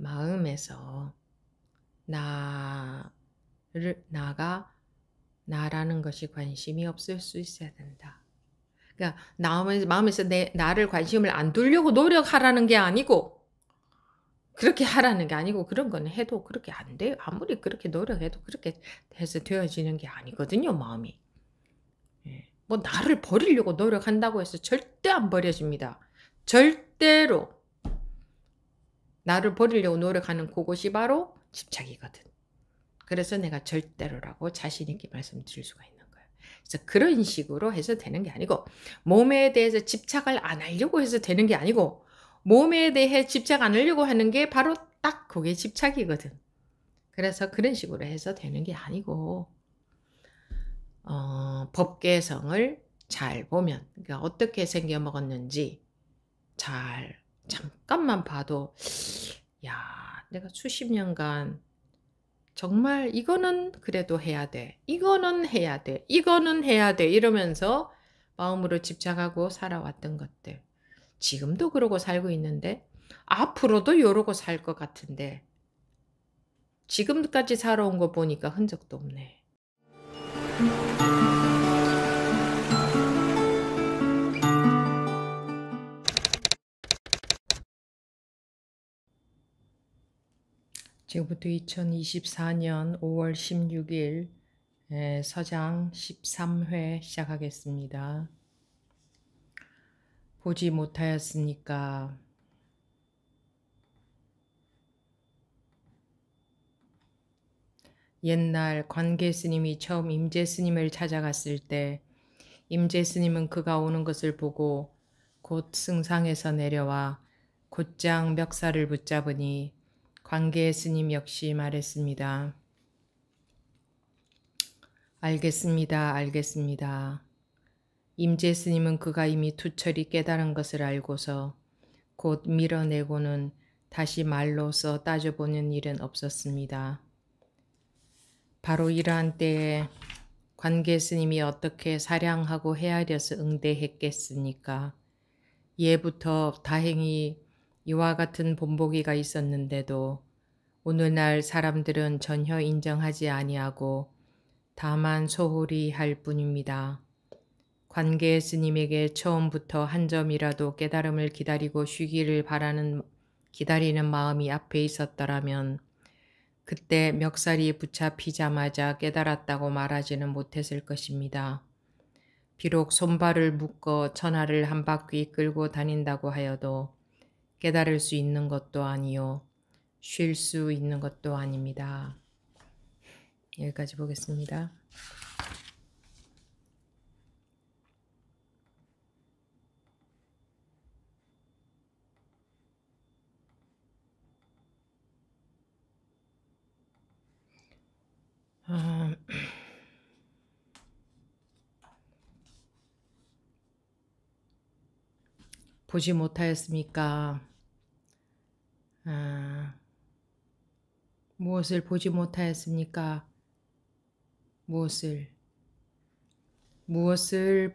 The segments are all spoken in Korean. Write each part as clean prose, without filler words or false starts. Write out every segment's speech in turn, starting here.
마음에서 나가 나라는 것이 관심이 없을 수 있어야 된다. 그러니까 마음에서 나를 관심을 안 두려고 노력하라는 게 아니고 그렇게 하라는 게 아니고 그런 건 해도 그렇게 안 돼요. 아무리 그렇게 노력해도 그렇게 해서 되어지는 게 아니거든요, 마음이. 예. 뭐 나를 버리려고 노력한다고 해서 절대 안 버려집니다. 절대로. 나를 버리려고 노력하는 그것이 바로 집착이거든. 그래서 내가 절대로라고 자신 있게 말씀드릴 수가 있는 거예요. 그래서 그런 식으로 해서 되는 게 아니고 몸에 대해서 집착을 안 하려고 해서 되는 게 아니고 몸에 대해 집착 안 하려고 하는 게 바로 딱 그게 집착이거든. 그래서 그런 식으로 해서 되는 게 아니고 법계성을 잘 보면 그러니까 어떻게 생겨 먹었는지 잘 잠깐만 봐도 야, 내가 수십 년간 정말 이거는 그래도 해야 돼. 이거는 해야 돼. 이거는 해야 돼. 이러면서 마음으로 집착하고 살아왔던 것들. 지금도 그러고 살고 있는데 앞으로도 이러고 살 것 같은데 지금까지 살아온 거 보니까 흔적도 없네. 지금부터 2024년 5월 16일 서장 13회 시작하겠습니다. 보지 못하였으니까 옛날 관계 스님이 처음 임재 스님을 찾아갔을 때 임재 스님은 그가 오는 것을 보고 곧 승상에서 내려와 곧장 멱살을 붙잡으니 관계 스님 역시 말했습니다. 알겠습니다. 알겠습니다. 임재 스님은 그가 이미 투철이 깨달은 것을 알고서 곧 밀어내고는 다시 말로써 따져보는 일은 없었습니다. 바로 이러한 때에 관계 스님이 어떻게 사량하고 헤아려서 응대했겠습니까? 예부터 다행히 이와 같은 본보기가 있었는데도 오늘날 사람들은 전혀 인정하지 아니하고 다만 소홀히 할 뿐입니다. 관계 스님에게 처음부터 한 점이라도 깨달음을 기다리고 쉬기를 기다리는 마음이 앞에 있었더라면 그때 멱살이 붙잡히자마자 깨달았다고 말하지는 못했을 것입니다. 비록 손발을 묶어 천하를 한 바퀴 끌고 다닌다고 하여도 깨달을 수 있는 것도 아니요. 쉴 수 있는 것도 아닙니다. 여기까지 보겠습니다. 보지 못하였습니까? 무엇을 보지 못하였습니까? 무엇을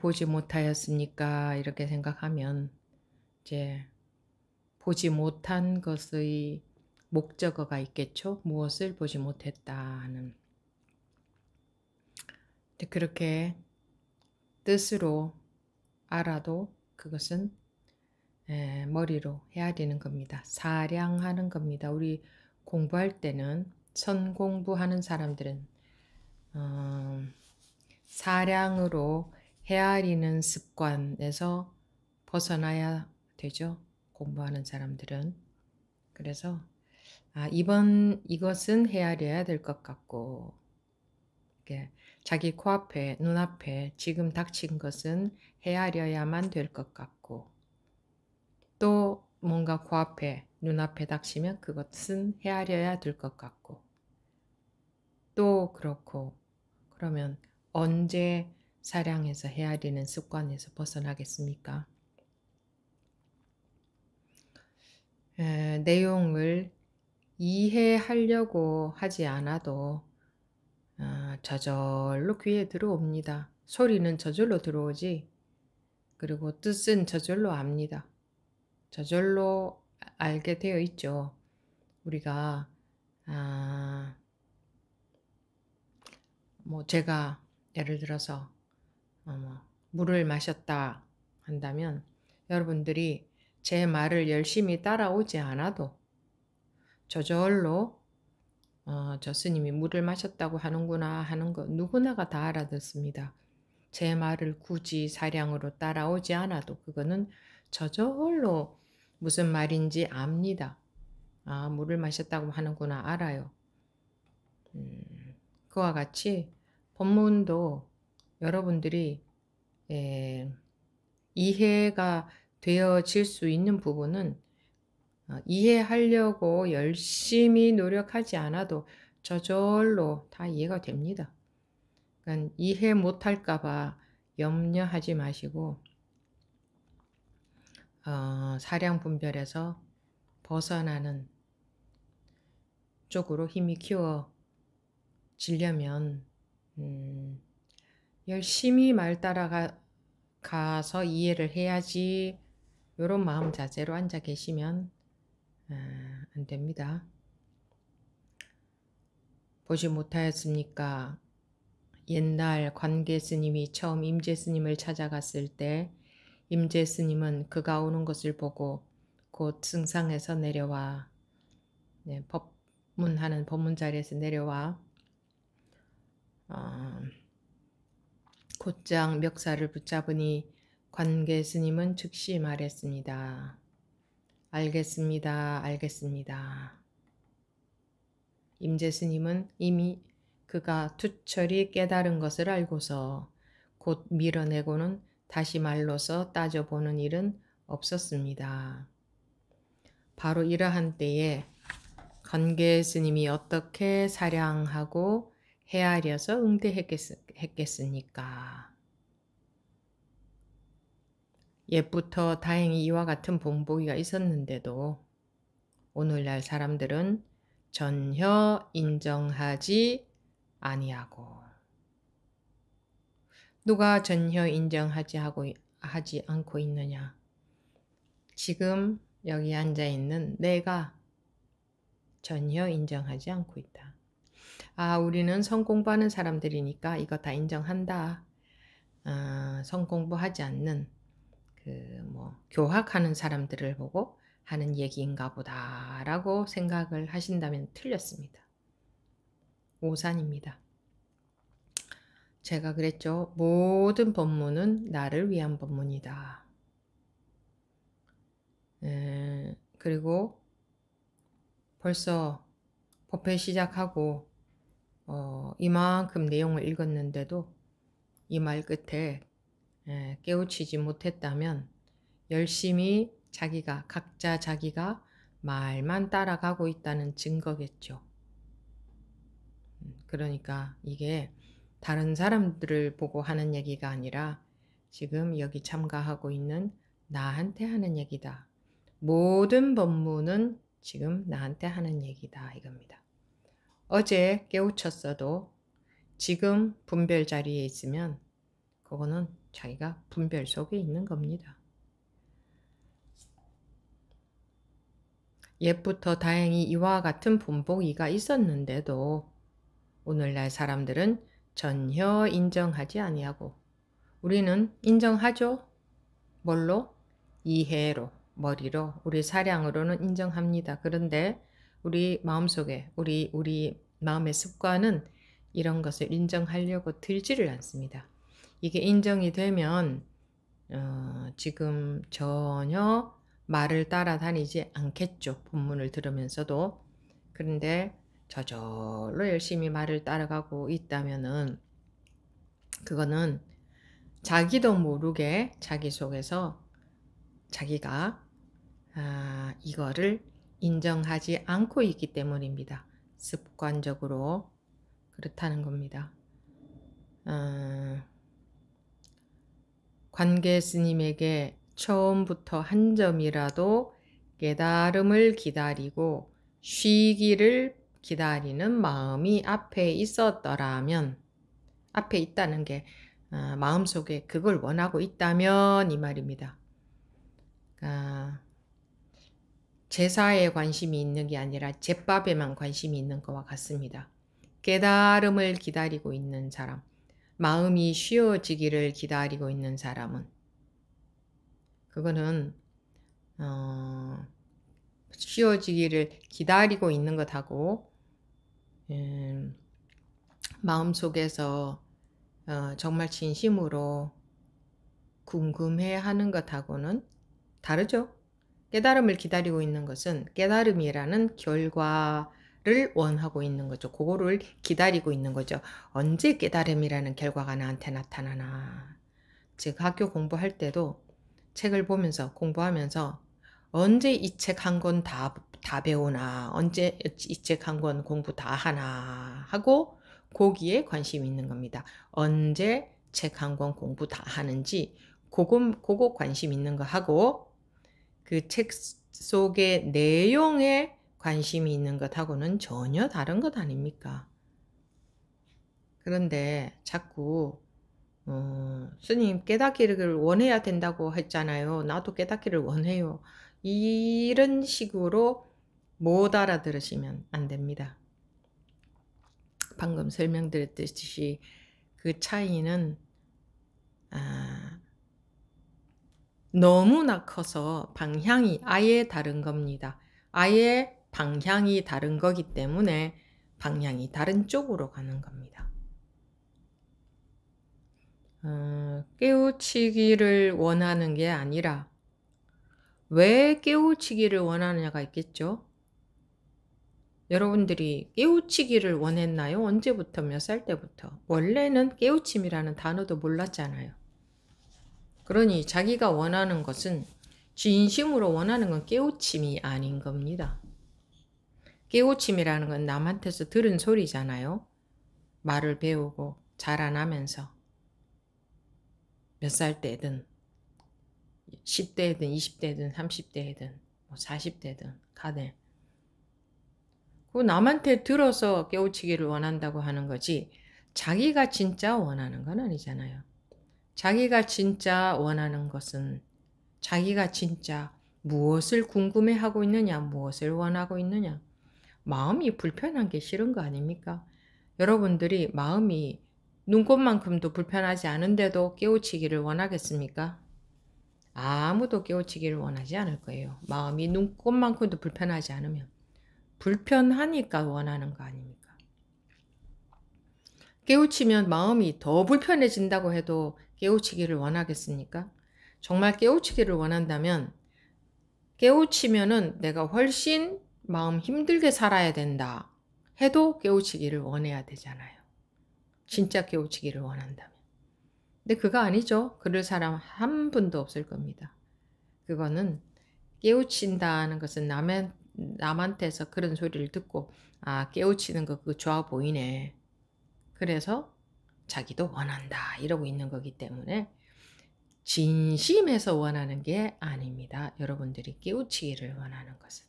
보지 못하였습니까? 이렇게 생각하면 이제 보지 못한 것의 목적어가 있겠죠? 무엇을 보지 못했다 하는. 그렇게 뜻으로 알아도 그것은 머리로 헤아리는 겁니다. 사량하는 겁니다. 우리 공부할 때는 선공부하는 사람들은 사량으로 헤아리는 습관에서 벗어나야 되죠. 공부하는 사람들은. 그래서 이것은 헤아려야 될 것 같고 자기 코앞에 눈앞에 지금 닥친 것은 헤아려야만 될 것 같고 또 뭔가 코앞에 눈앞에 닥치면 그것은 헤아려야 될 것 같고 또 그렇고 그러면 언제 사량해서 헤아리는 습관에서 벗어나겠습니까? 내용을 이해하려고 하지 않아도 저절로 귀에 들어옵니다. 소리는 저절로 들어오지 그리고 뜻은 저절로 압니다. 저절로 알게 되어 있죠. 우리가 뭐 제가 예를 들어서 물을 마셨다 한다면 여러분들이 제 말을 열심히 따라오지 않아도 저절로 저 스님이 물을 마셨다고 하는구나 하는 거 누구나가 다 알아듣습니다. 제 말을 굳이 사량으로 따라오지 않아도 그거는 저절로 무슨 말인지 압니다. 물을 마셨다고 하는구나 알아요. 그와 같이 법문도 여러분들이 이해가 되어질 수 있는 부분은 이해하려고 열심히 노력하지 않아도 저절로 다 이해가 됩니다. 그러니까 이해 못할까 봐 염려하지 마시고 사량 분별에서 벗어나는 쪽으로 힘이 키워지려면 열심히 말 따라가서 이해를 해야지 이런 마음 자세로 앉아 계시면 안 됩니다. 보지 못하였습니까? 옛날 관계 스님이 처음 임재 스님을 찾아갔을 때 임재 스님은 그가 오는 것을 보고 곧 승상에서 내려와 법문하는 법문 자리에서 내려와 곧장 멱살을 붙잡으니 관계 스님은 즉시 말했습니다. 알겠습니다. 알겠습니다. 임재 스님은 이미 그가 투철히 깨달은 것을 알고서 곧 밀어내고는 다시 말로서 따져보는 일은 없었습니다. 바로 이러한 때에 관계 스님이 어떻게 사량하고 헤아려서 응대했겠습니까? 옛부터 다행히 이와 같은 본보기가 있었는데도 오늘날 사람들은 전혀 인정하지 아니하고 누가 전혀 인정하지 않고 있느냐? 지금 여기 앉아 있는 내가 전혀 인정하지 않고 있다. 우리는 성공부하는 사람들이니까 이거 다 인정한다. 성공부하지 않는 교학하는 사람들을 보고 하는 얘기인가 보다라고 생각을 하신다면 틀렸습니다. 오산입니다. 제가 그랬죠. 모든 법문은 나를 위한 법문이다. 그리고 벌써 법회 시작하고 이만큼 내용을 읽었는데도 이 말 끝에 깨우치지 못했다면 열심히 각자 자기가 말만 따라가고 있다는 증거겠죠. 그러니까 이게 다른 사람들을 보고 하는 얘기가 아니라 지금 여기 참가하고 있는 나한테 하는 얘기다. 모든 법문은 지금 나한테 하는 얘기다 이겁니다. 어제 깨우쳤어도 지금 분별 자리에 있으면 그거는 자기가 분별 속에 있는 겁니다. 옛부터 다행히 이와 같은 본보기가 있었는데도 오늘날 사람들은 전혀 인정하지 아니하고 우리는 인정하죠. 뭘로? 이해로, 머리로, 우리 사량으로는 인정합니다. 그런데 우리 마음속에 우리 마음의 습관은 이런 것을 인정하려고 들지를 않습니다. 이게 인정이 되면 지금 전혀 말을 따라다니지 않겠죠. 본문을 들으면서도. 그런데 저절로 열심히 말을 따라가고 있다면은 그거는 자기도 모르게 자기 속에서 자기가 이거를 인정하지 않고 있기 때문입니다. 습관적으로 그렇다는 겁니다. 관계 스님에게 처음부터 한 점이라도 깨달음을 기다리고 쉬기를 기다리는 마음이 앞에 있었더라면, 앞에 있다는 게 마음속에 그걸 원하고 있다면 이 말입니다. 제사에 관심이 있는 게 아니라 제밥에만 관심이 있는 것과 같습니다. 깨달음을 기다리고 있는 사람, 마음이 쉬어지기를 기다리고 있는 사람은 그거는 쉬어지기를 기다리고 있는 것하고 마음속에서 정말 진심으로 궁금해하는 것하고는 다르죠. 깨달음을 기다리고 있는 것은 깨달음이라는 결과를 원하고 있는 거죠. 그거를 기다리고 있는 거죠. 언제 깨달음이라는 결과가 나한테 나타나나. 즉 학교 공부할 때도 책을 보면서 공부하면서 언제 이 책 한 권 다 배우나, 언제 이 책 한 권 공부 다 하나 하고 거기에 관심이 있는 겁니다. 언제 책 한 권 공부 다 하는지 그거 관심 있는 거 하고 그 책 속의 내용에 관심이 있는 것하고는 전혀 다른 것 아닙니까? 그런데 자꾸 스님 깨닫기를 원해야 된다고 했잖아요. 나도 깨닫기를 원해요. 이런 식으로 못 알아들으시면 안 됩니다. 방금 설명드렸듯이 그 차이는 너무나 커서 방향이 아예 다른 겁니다. 아예 방향이 다른 거기 때문에 방향이 다른 쪽으로 가는 겁니다. 깨우치기를 원하는 게 아니라 왜 깨우치기를 원하느냐가 있겠죠. 여러분들이 깨우치기를 원했나요? 언제부터, 몇 살 때부터? 원래는 깨우침이라는 단어도 몰랐잖아요. 그러니 자기가 원하는 것은 진심으로 원하는 건 깨우침이 아닌 겁니다. 깨우침이라는 건 남한테서 들은 소리잖아요. 말을 배우고 자라나면서 몇 살 때든 10대든 20대든 30대든 40대든 간에 그 남한테 들어서 깨우치기를 원한다고 하는 거지 자기가 진짜 원하는 건 아니잖아요. 자기가 진짜 원하는 것은 자기가 진짜 무엇을 궁금해하고 있느냐, 무엇을 원하고 있느냐. 마음이 불편한 게 싫은 거 아닙니까? 여러분들이 마음이 눈꽃만큼도 불편하지 않은데도 깨우치기를 원하겠습니까? 아무도 깨우치기를 원하지 않을 거예요. 마음이 눈꽃만큼도 불편하지 않으면. 불편하니까 원하는 거 아닙니까? 깨우치면 마음이 더 불편해진다고 해도 깨우치기를 원하겠습니까? 정말 깨우치기를 원한다면 깨우치면은 내가 훨씬 마음 힘들게 살아야 된다 해도 깨우치기를 원해야 되잖아요. 진짜 깨우치기를 원한다면. 근데 그거 아니죠. 그럴 사람 한 분도 없을 겁니다. 그거는 깨우친다는 것은 남한테서 그런 소리를 듣고 깨우치는 거 그거 좋아 보이네. 그래서 자기도 원한다 이러고 있는 거기 때문에 진심에서 원하는 게 아닙니다. 여러분들이 깨우치기를 원하는 것은.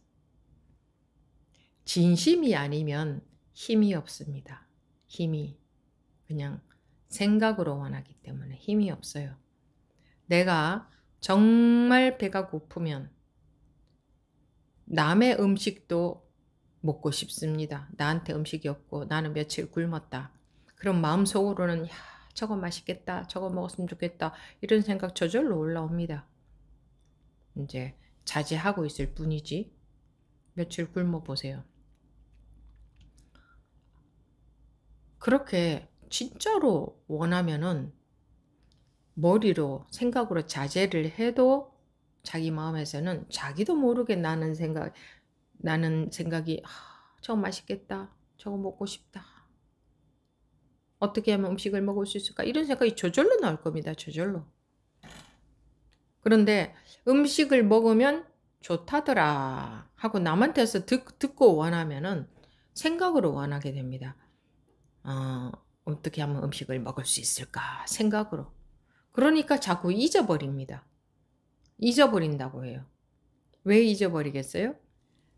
진심이 아니면 힘이 없습니다. 힘이 그냥 생각으로 원하기 때문에 힘이 없어요. 내가 정말 배가 고프면 남의 음식도 먹고 싶습니다. 나한테 음식이 없고 나는 며칠 굶었다. 그럼 마음속으로는 저거 맛있겠다. 저거 먹었으면 좋겠다. 이런 생각 저절로 올라옵니다. 이제 자제하고 있을 뿐이지. 며칠 굶어 보세요. 그렇게 진짜로 원하면은 머리로 생각으로 자제를 해도 자기 마음에서는 자기도 모르게 나는 생각이 저거 맛있겠다. 저거 먹고 싶다. 어떻게 하면 음식을 먹을 수 있을까? 이런 생각이 저절로 나올 겁니다. 저절로. 그런데 음식을 먹으면 좋다더라 하고 남한테서 듣고 원하면은 생각으로 원하게 됩니다. 어떻게 하면 음식을 먹을 수 있을까? 생각으로. 그러니까 자꾸 잊어버립니다. 잊어버린다고 해요. 왜 잊어버리겠어요?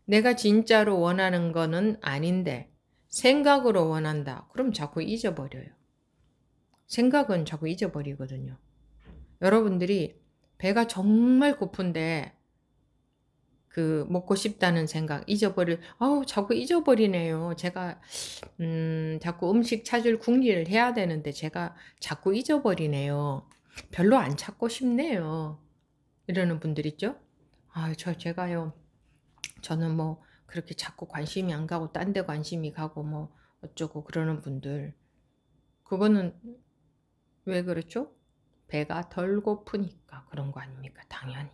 내가 진짜로 원하는 거는 아닌데 생각으로 원한다. 그럼 자꾸 잊어버려요. 생각은 자꾸 잊어버리거든요. 여러분들이 배가 정말 고픈데 그 먹고 싶다는 생각, 아우 자꾸 잊어버리네요. 제가 자꾸 음식 찾을 궁리를 해야 되는데 제가 자꾸 잊어버리네요. 별로 안 찾고 싶네요. 이러는 분들 있죠? 아, 제가요. 저는 뭐 그렇게 자꾸 관심이 안 가고 딴 데 관심이 가고 뭐 어쩌고 그러는 분들. 그거는 왜 그렇죠? 배가 덜 고프니까 그런 거 아닙니까? 당연히.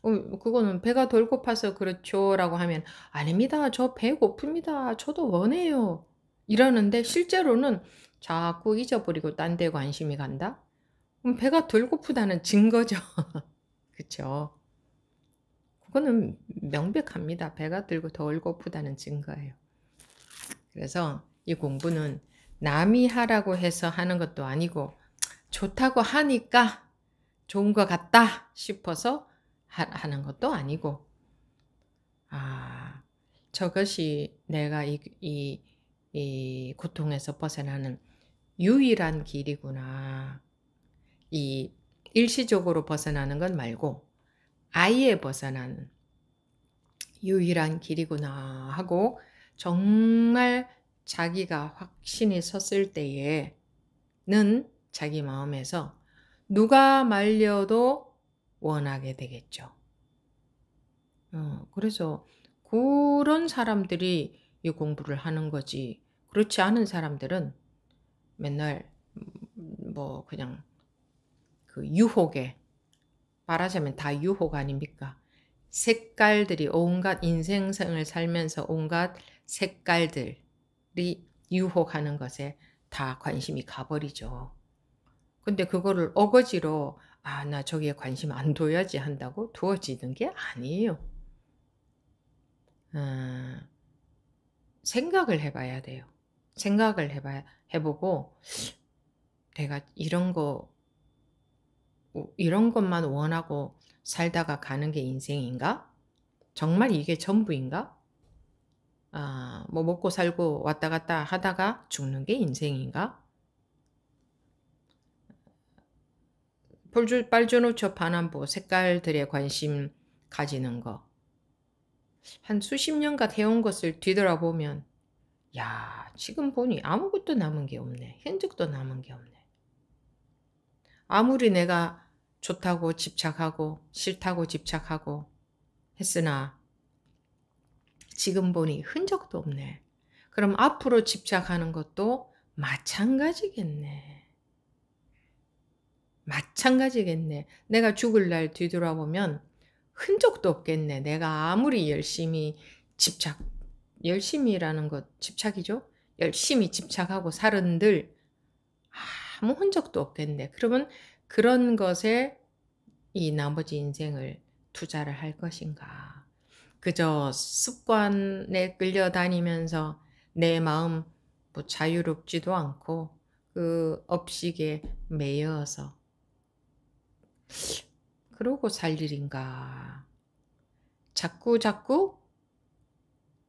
그거는 "배가 덜 고파서 그렇죠."라고 하면 "아닙니다. 저 배 고픕니다. 저도 원해요." 이러는데 실제로는 자꾸 잊어버리고 딴 데 관심이 간다? 그럼 배가 덜 고프다는 증거죠. 그쵸? 그거는 명백합니다. 배가 들고 덜 고프다는 증거예요. 그래서 이 공부는 남이 하라고 해서 하는 것도 아니고 좋다고 하니까 좋은 것 같다 싶어서 하는 것도 아니고, 아, 저것이 내가 이 고통에서 벗어나는 유일한 길이구나. 이 일시적으로 벗어나는 건 말고 아예 벗어나는 유일한 길이구나 하고 정말 자기가 확신이 섰을 때에는 자기 마음에서 누가 말려도 원하게 되겠죠. 그래서 그런 사람들이 이 공부를 하는 거지. 그렇지 않은 사람들은 맨날 뭐 그냥 그 유혹에, 말하자면 다 유혹 아닙니까? 색깔들이 온갖 인생을 살면서 온갖 색깔들이 유혹하는 것에 다 관심이 가버리죠. 근데 그거를 어거지로 '아 나 저기에 관심 안 둬야지.' 한다고 두어지는 게 아니에요. 어 생각을 해 봐야 돼요. 생각을 해 보고 '내가 이런 것만 원하고 살다가 가는 게 인생인가? 정말 이게 전부인가? 아 뭐 먹고 살고 왔다 갔다 하다가 죽는 게 인생인가? 빨주노초 파남보 색깔들에 관심 가지는 거. 한 수십 년간 해온 것을 뒤돌아보면 '야 지금 보니 아무것도 남은 게 없네. 흔적도 남은 게 없네.' 아무리 내가 좋다고 집착하고 싫다고 집착하고 했으나 지금 보니 흔적도 없네. 그럼 앞으로 집착하는 것도 마찬가지겠네. 마찬가지겠네. 내가 죽을 날 뒤돌아보면 흔적도 없겠네. 내가 아무리 열심히라는 것 집착이죠? 열심히 집착하고 살은들 아무 흔적도 없겠네. 그러면 그런 것에 이 나머지 인생을 투자를 할 것인가? 그저 습관에 끌려다니면서 내 마음 뭐 자유롭지도 않고 그 업식에 매여서 그러고 살 일인가? 자꾸자꾸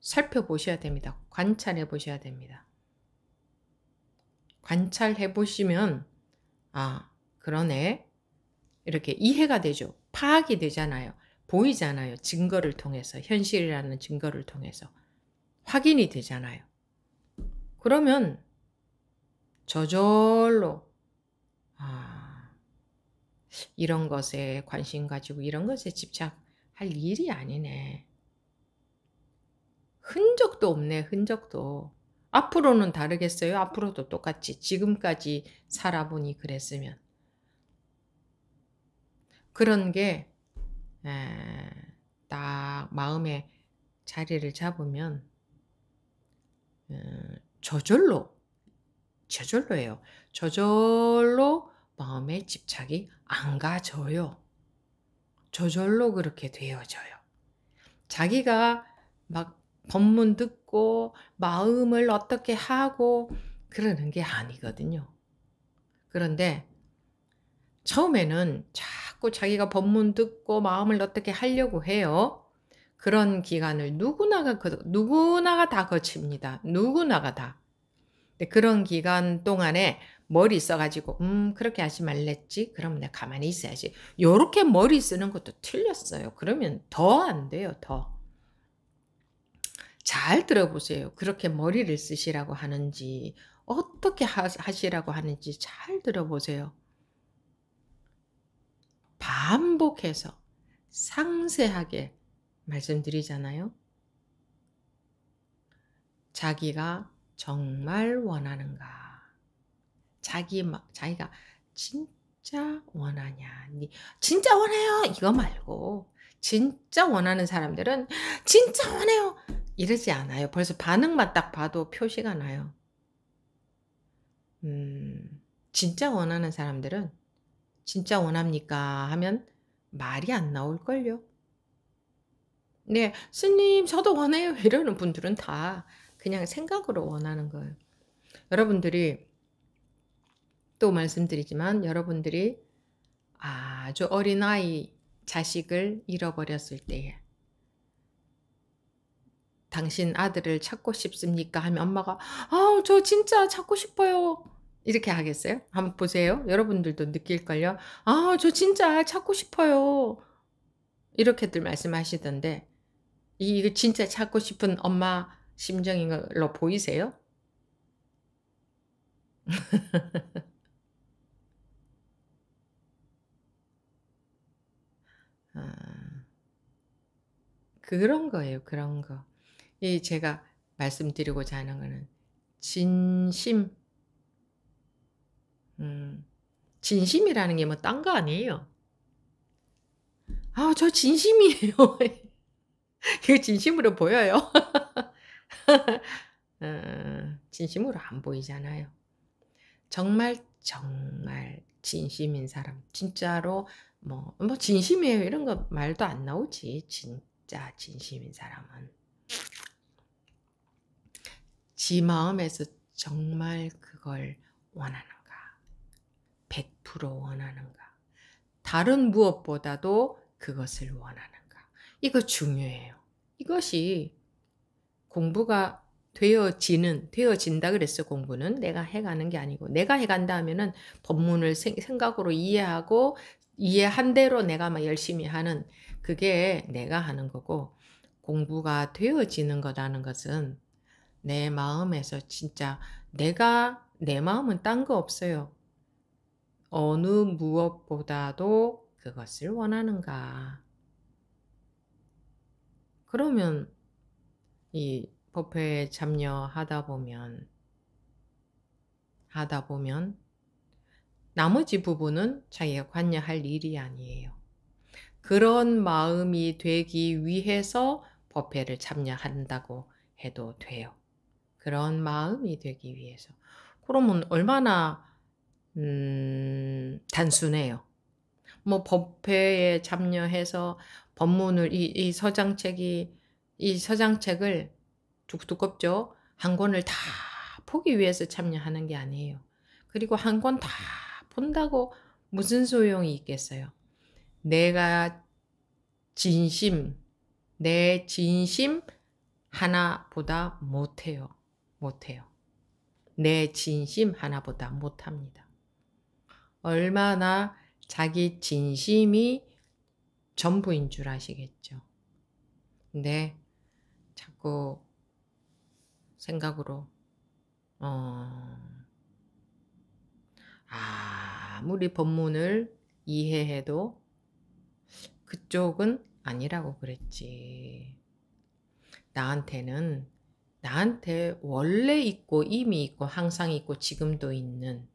살펴보셔야 됩니다. 관찰해 보셔야 됩니다. 관찰해 보시면 '아 그러네.' 이렇게 이해가 되죠. 파악이 되잖아요. 보이잖아요. 증거를 통해서, 현실이라는 증거를 통해서 확인이 되잖아요. 그러면 저절로 '아 이런 것에 관심 가지고 이런 것에 집착할 일이 아니네. 흔적도 없네, 흔적도.' 앞으로는 다르겠어요? 앞으로도 똑같이 지금까지 살아보니 그랬으면. 그런 게 딱 마음에 자리를 잡으면 어 저절로예요. 저절로 마음에 집착이 안 가져요. 저절로 그렇게 되어져요. 자기가 막 법문 듣고 마음을 어떻게 하고 그러는 게 아니거든요. 그런데 처음에는 자꾸 자기가 법문 듣고 마음을 어떻게 하려고 해요. 그런 기간을 누구나가 다 거칩니다. 누구나가 다. 근데 그런 기간 동안에 머리 써가지고 그렇게 하지 말랬지. 그러면 내가 가만히 있어야지. 요렇게 머리 쓰는 것도 틀렸어요. 그러면 더 안 돼요. 더. 잘 들어보세요. 그렇게 머리를 쓰시라고 하는지 어떻게 하시라고 하는지 잘 들어보세요. 반복해서 상세하게 말씀드리잖아요. 자기가 정말 원하는가? 자기가 진짜 원하냐? 진짜 원해요. 이거 말고 진짜 원하는 사람들은 진짜 원해요. 이러지 않아요. 벌써 반응만 딱 봐도 표시가 나요. 진짜 원하는 사람들은 진짜 원합니까? 하면 말이 안 나올걸요. 네, 스님, 저도 원해요. 이러는 분들은 다 그냥 생각으로 원하는 거예요. 여러분들이, 또 말씀드리지만, 여러분들이 아주 어린아이 자식을 잃어버렸을 때에, 당신 아들을 찾고 싶습니까? 하면 엄마가, 저 진짜 찾고 싶어요. 이렇게 하겠어요? 한번 보세요. 여러분들도 느낄걸요? 저 진짜 찾고 싶어요. 이렇게들 말씀하시던데, 이거 진짜 찾고 싶은 엄마 심정인 걸로 보이세요? 아, 그런 거예요, 그런 거. 이 제가 말씀드리고자 하는 거는 진심, 음, 진심이라는 게 뭐 딴 거 아니에요. 저 진심이에요. 이거 진심으로 보여요? 진심으로 안 보이잖아요. 정말 정말 진심인 사람, 진짜로 뭐 진심이에요 이런 거 말도 안 나오지. 진짜 진심인 사람은 지 마음에서 정말 그걸 원하는가, 100% 원하는가, 다른 무엇보다도 그것을 원하는가. 이거 중요해요. 이것이 공부가 되어진다 그랬어. 공부는 내가 해가는 게 아니고, 내가 해간다 하면은 법문을 생각으로 이해하고 이해한 대로 내가 막 열심히 하는, 그게 내가 하는 거고, 공부가 되어지는 거라는 것은 내 마음에서 진짜 내 마음은 딴 거 없어요. 어느 무엇보다도 그것을 원하는가. 그러면 이 법회에 참여하다 보면 나머지 부분은 자기가 관여할 일이 아니에요. 그런 마음이 되기 위해서 법회를 참여한다고 해도 돼요. 그런 마음이 되기 위해서. 그러면 얼마나 단순해요. 뭐 법회에 참여해서 법문을 이 서장책을 두껍죠. 한 권을 다 보기 위해서 참여하는 게 아니에요. 그리고 한 권 다 본다고 무슨 소용이 있겠어요. 내가 진심, 내 진심 하나보다 못해요. 못해요. 내 진심 하나보다 못합니다. 얼마나 자기 진심이 전부인 줄 아시겠죠. 근데 자꾸 생각으로 아무리 법문을 이해해도 그쪽은 아니라고 그랬지. 나한테 원래 있고 이미 있고 항상 있고 지금도 있는,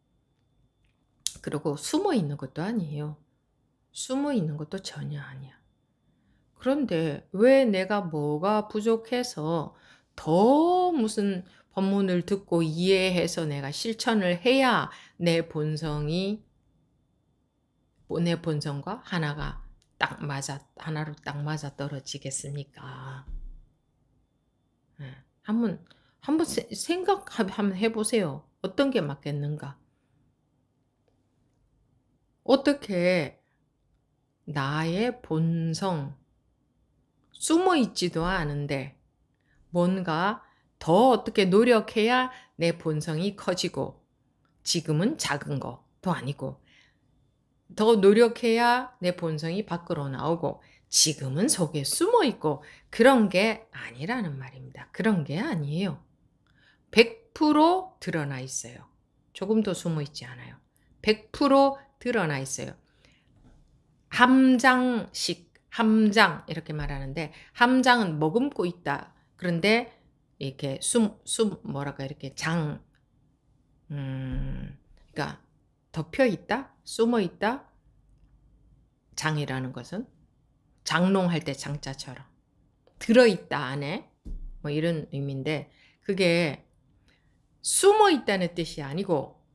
그리고 숨어 있는 것도 아니에요. 숨어 있는 것도 전혀 아니야. 그런데 왜 내가 뭐가 부족해서 더 무슨 법문을 듣고 이해해서 내가 실천을 해야 내 본성과 하나로 딱 맞아 떨어지겠습니까? 예. 한번 생각 한번 해보세요. 어떤 게 맞겠는가? 어떻게 나의 본성, 숨어 있지도 않은데 뭔가 더 어떻게 노력해야 내 본성이 커지고 지금은 작은 것도 아니고 더 노력해야 내 본성이 밖으로 나오고 지금은 속에 숨어 있고 그런 게 아니라는 말입니다. 그런 게 아니에요. 100% 드러나 있어요. 조금도 숨어 있지 않아요. 100% 드러나 있어요. 함장식, 함장 이렇게 말하는데 함장은 머금고 있다. 그런데 이렇게 뭐랄까 이렇게 그러니까 덮여 있다, 숨어 있다. 장이라는 것은 장롱할 때 장자처럼 들어 있다 안에 뭐 이런 의미인데 그게 숨어 있다는 뜻이 아니고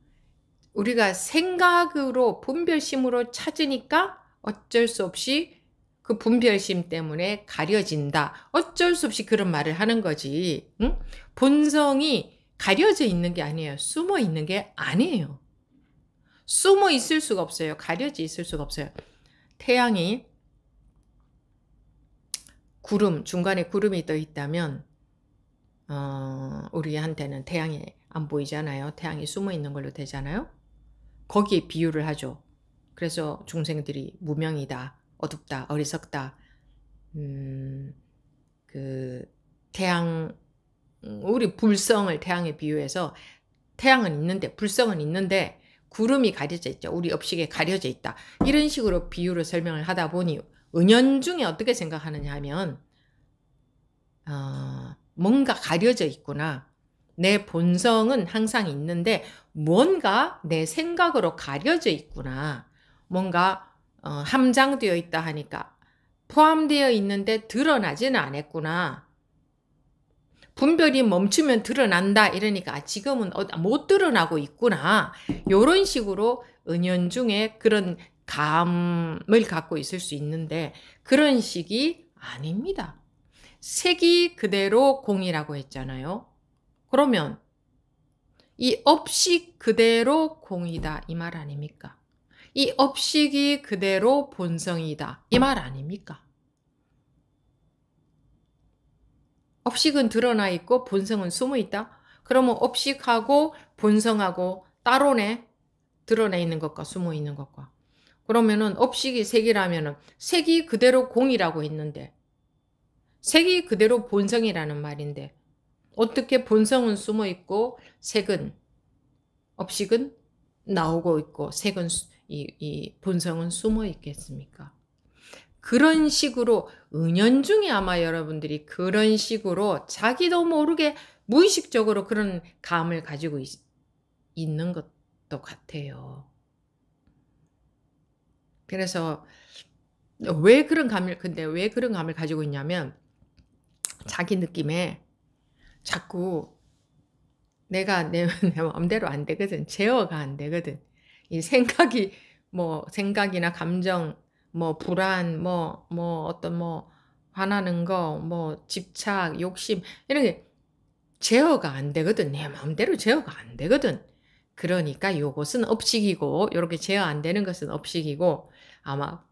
우리가 생각으로 분별심으로 찾으니까 어쩔 수 없이 그 분별심 때문에 가려진다. 어쩔 수 없이 그런 말을 하는 거지. 응? 본성이 가려져 있는 게 아니에요. 숨어 있는 게 아니에요. 숨어 있을 수가 없어요. 가려져 있을 수가 없어요. 태양이 중간에 구름이 떠 있다면 우리한테는 태양이 안 보이잖아요. 태양이 숨어 있는 걸로 되잖아요. 거기에 비유를 하죠. 그래서 중생들이 무명이다, 어둡다, 어리석다. 우리 불성을 태양에 비유해서 태양은 있는데, 불성은 있는데 구름이 가려져 있죠. 우리 업식에 가려져 있다. 이런 식으로 비유를 설명을 하다 보니 은연중에 어떻게 생각하느냐 하면 뭔가 가려져 있구나. 내 본성은 항상 있는데 뭔가 내 생각으로 가려져 있구나. 뭔가 함장되어 있다 하니까 포함되어 있는데 드러나지는 않았구나. 분별이 멈추면 드러난다 이러니까 지금은 못 드러나고 있구나. 이런 식으로 은연중에 그런 감을 갖고 있을 수 있는데 그런 식이 아닙니다. 색이 그대로 공이라고 했잖아요. 그러면 이 업식 그대로 공이다 이 말 아닙니까? 이 업식이 그대로 본성이다 이 말 아닙니까? 업식은 드러나 있고 본성은 숨어 있다? 그러면 업식하고 본성하고 따로네. 드러나 있는 것과 숨어 있는 것과. 그러면은 업식이 색이라면은 색이 그대로 공이라고 했는데 색이 그대로 본성이라는 말인데 어떻게 본성은 숨어 있고 색은 업식은 나오고 있고 색은 이 본성은 숨어 있겠습니까? 그런 식으로 은연중에 아마 여러분들이 그런 식으로 자기도 모르게 무의식적으로 그런 감을 가지고 있는 것도 같아요. 그래서 근데 왜 그런 감을 가지고 있냐면 자기 느낌에 자꾸 내가 내 마음대로 안 되거든. 제어가 안 되거든. 이 생각이나 감정, 불안, 어떤 화나는 거, 집착, 욕심, 이런 게 제어가 안 되거든. 내 마음대로 제어가 안 되거든. 그러니까 요것은 업식이고, 요렇게 제어 안 되는 것은 업식이고, 아마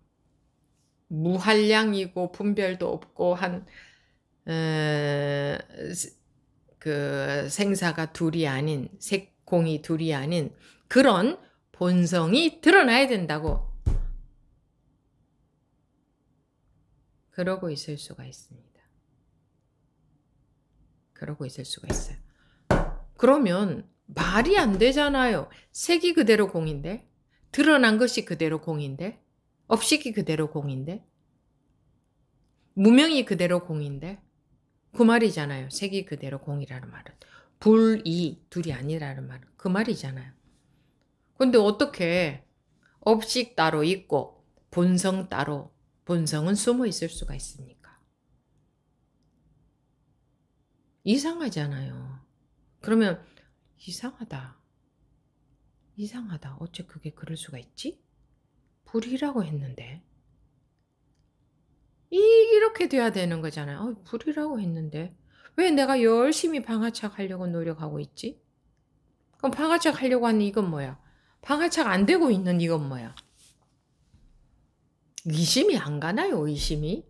무한량이고, 분별도 없고, 어, 생사가 둘이 아닌, 색공이 둘이 아닌 그런 본성이 드러나야 된다고. 그러고 있을 수가 있습니다. 그러고 있을 수가 있어요. 그러면 말이 안 되잖아요. 색이 그대로 공인데, 드러난 것이 그대로 공인데, 업식이 그대로 공인데, 무명이 그대로 공인데, 그 말이잖아요. 색이 그대로 공이라는 말은. 불이 둘이 아니라는 말은 그 말이잖아요. 근데 어떻게 업식 따로 있고 본성 따로, 본성은 숨어 있을 수가 있습니까? 이상하잖아요. 그러면 이상하다. 어째 그게 그럴 수가 있지? 불이라고 했는데. 이렇게 돼야 되는 거잖아요. 불이라고 했는데. 왜 내가 열심히 방아착 하려고 노력하고 있지? 그럼 방아착 하려고 하는 이건 뭐야? 방아착 안 되고 있는 이건 뭐야? 의심이 안 가나요? 의심이?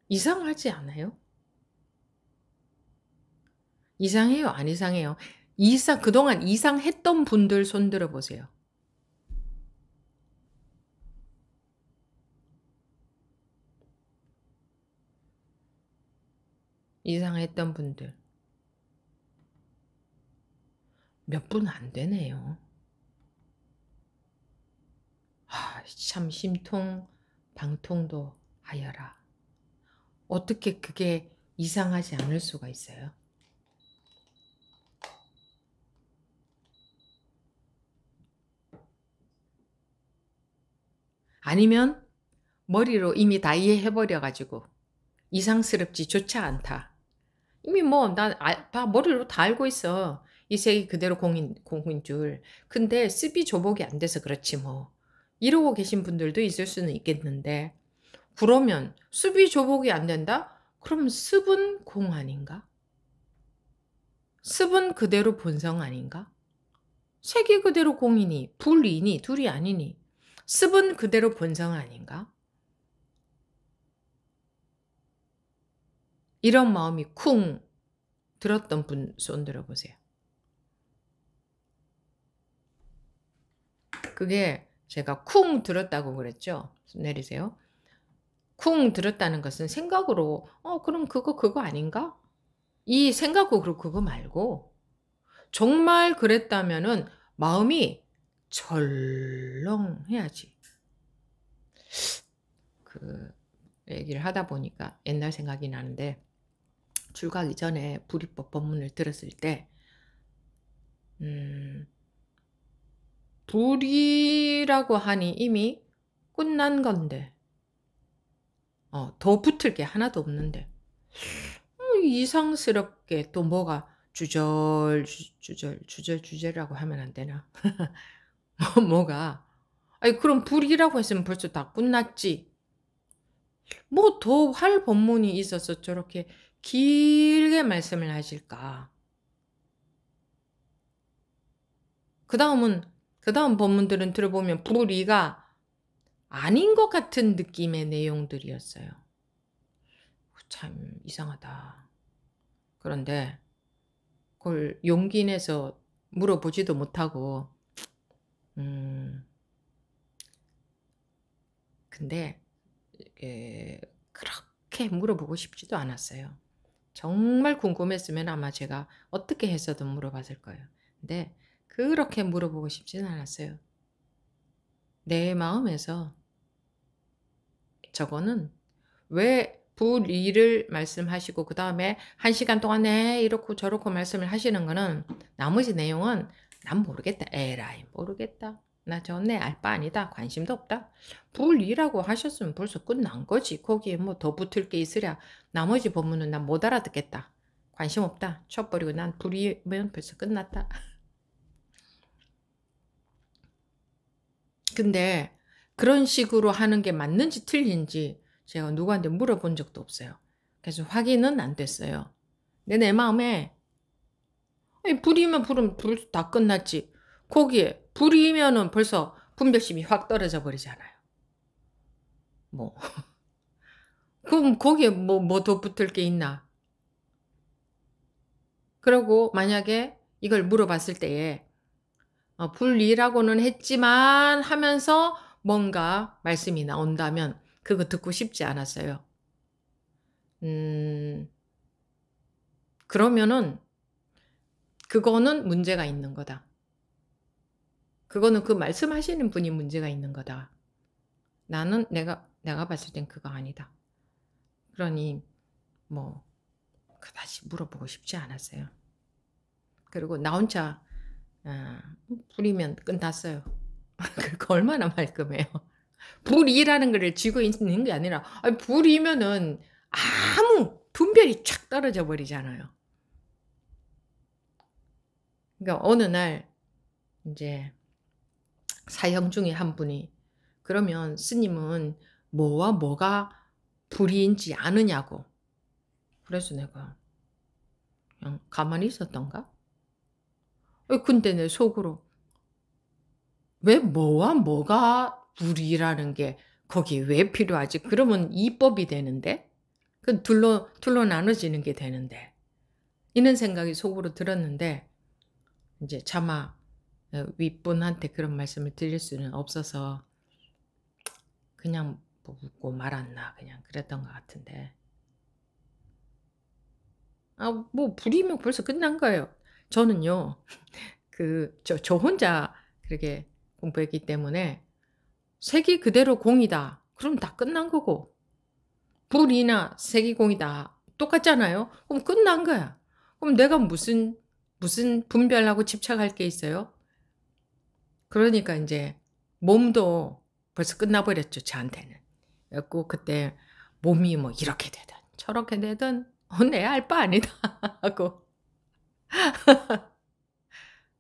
이상하지 않아요? 이상해요? 안 이상해요? 그동안 이상했던 분들 손 들어 보세요. 이상했던 분들. 몇 분 안 되네요. 참 심통, 방통도 하여라. 어떻게 그게 이상하지 않을 수가 있어요? 아니면 머리로 이미 다 이해해 버려 가지고 이상스럽지조차 않다. 이미 뭐 다 머리로 다 알고 있어. 이 색이 그대로 공인 줄. 근데 습이 조복이 안 돼서 그렇지 뭐. 이러고 계신 분들도 있을 수는 있겠는데, 그러면 습이 조복이 안 된다? 그럼 습은 공 아닌가? 습은 그대로 본성 아닌가? 색이 그대로 공이니 불이니 둘이 아니니 습은 그대로 본성 아닌가? 이런 마음이 쿵 들었던 분 손 들어보세요. 그게 제가 쿵 들었다고 그랬죠? 손 내리세요. 쿵 들었다는 것은 생각으로 그럼 그거 아닌가? 이 생각으로 그거 말고 정말 그랬다면은 마음이 철렁해야지. 그 얘기를 하다 보니까 옛날 생각이 나는데, 출가하기 전에 불이법 법문을 들었을 때 불이라고 하니 이미 끝난 건데 더 붙을 게 하나도 없는데 이상스럽게 또 뭐가 주절주절이라고 하면 안 되나? 뭐가 아니 그럼 불이라고 했으면 벌써 다 끝났지. 뭐 더 할 법문이 있어서 저렇게 길게 말씀을 하실까? 그다음 법문들은 들어보면 불이가 아닌 것 같은 느낌의 내용들이었어요. 참 이상하다. 그런데 그걸 용기 내서 물어보지도 못하고 근데 그렇게 물어보고 싶지도 않았어요. 정말 궁금했으면 아마 제가 어떻게 해서든 물어봤을 거예요. 근데 그렇게 물어보고 싶지는 않았어요. 내 마음에서 저거는 왜 불이를 말씀하시고 그 다음에 1시간 동안 이렇고 저렇고 말씀을 하시는 거는 나머지 내용은 난 모르겠다. 에라이 모르겠다. 나 저네 알 바 아니다. 관심도 없다. 불이라고 하셨으면 벌써 끝난 거지. 거기에 뭐 더 붙을 게 있으랴. 나머지 법문은 난 못 알아듣겠다. 관심 없다. 쳐버리고 난 불이면 벌써 끝났다. 근데 그런 식으로 하는 게 맞는지 틀린지 제가 누구한테 물어본 적도 없어요. 그래서 확인은 안 됐어요. 근데 내 마음에 불이면 불 다 끝났지. 거기에 불이면은 벌써 분별심이 확 떨어져 버리잖아요. 뭐 그럼 거기에 뭐 더 붙을 게 있나? 그리고 만약에 이걸 물어봤을 때에 불이라고는 했지만 하면서 뭔가 말씀이 나온다면 그거 듣고 싶지 않았어요. 그러면은 그거는 문제가 있는 거다. 그거는 그 말씀하시는 분이 문제가 있는 거다. 나는 내가 봤을 땐 그거 아니다. 그러니 뭐 그다지 물어보고 싶지 않았어요. 그리고 나 혼자 불이면 끝났어요. 그거 얼마나 말끔해요. 불이라는 거를 쥐고 있는 게 아니라 불이면은 아무 분별이 촥 떨어져 버리잖아요. 그러니까 어느 날 이제 사형 중에 한 분이 그러면 스님은 뭐와 뭐가 불이인지 아느냐고. 그래서 내가 그냥 가만히 있었던가? 근데 내 속으로 왜 뭐와 뭐가 불이라는 게 거기에 왜 필요하지? 그러면 이법이 되는데? 그 둘로 나눠지는 게 되는데. 이런 생각이 속으로 들었는데 이제 차마 윗분한테 그런 말씀을 드릴 수는 없어서 그냥 뭐 웃고 말았나 그냥 그랬던 것 같은데. 뭐 불이면 벌써 끝난 거예요. 저는요. 저 혼자 그렇게 공부했기 때문에 색이 그대로 공이다. 그럼 다 끝난 거고. 불이나 색이 공이다. 똑같잖아요. 그럼 끝난 거야. 그럼 내가 무슨 분별하고 집착할 게 있어요? 그러니까 인제 몸도 벌써 끝나 버렸죠, 저한테는. 그래 갖고 그때 몸이 뭐 이렇게 되든 저렇게 되든 내 알 바 아니다 하고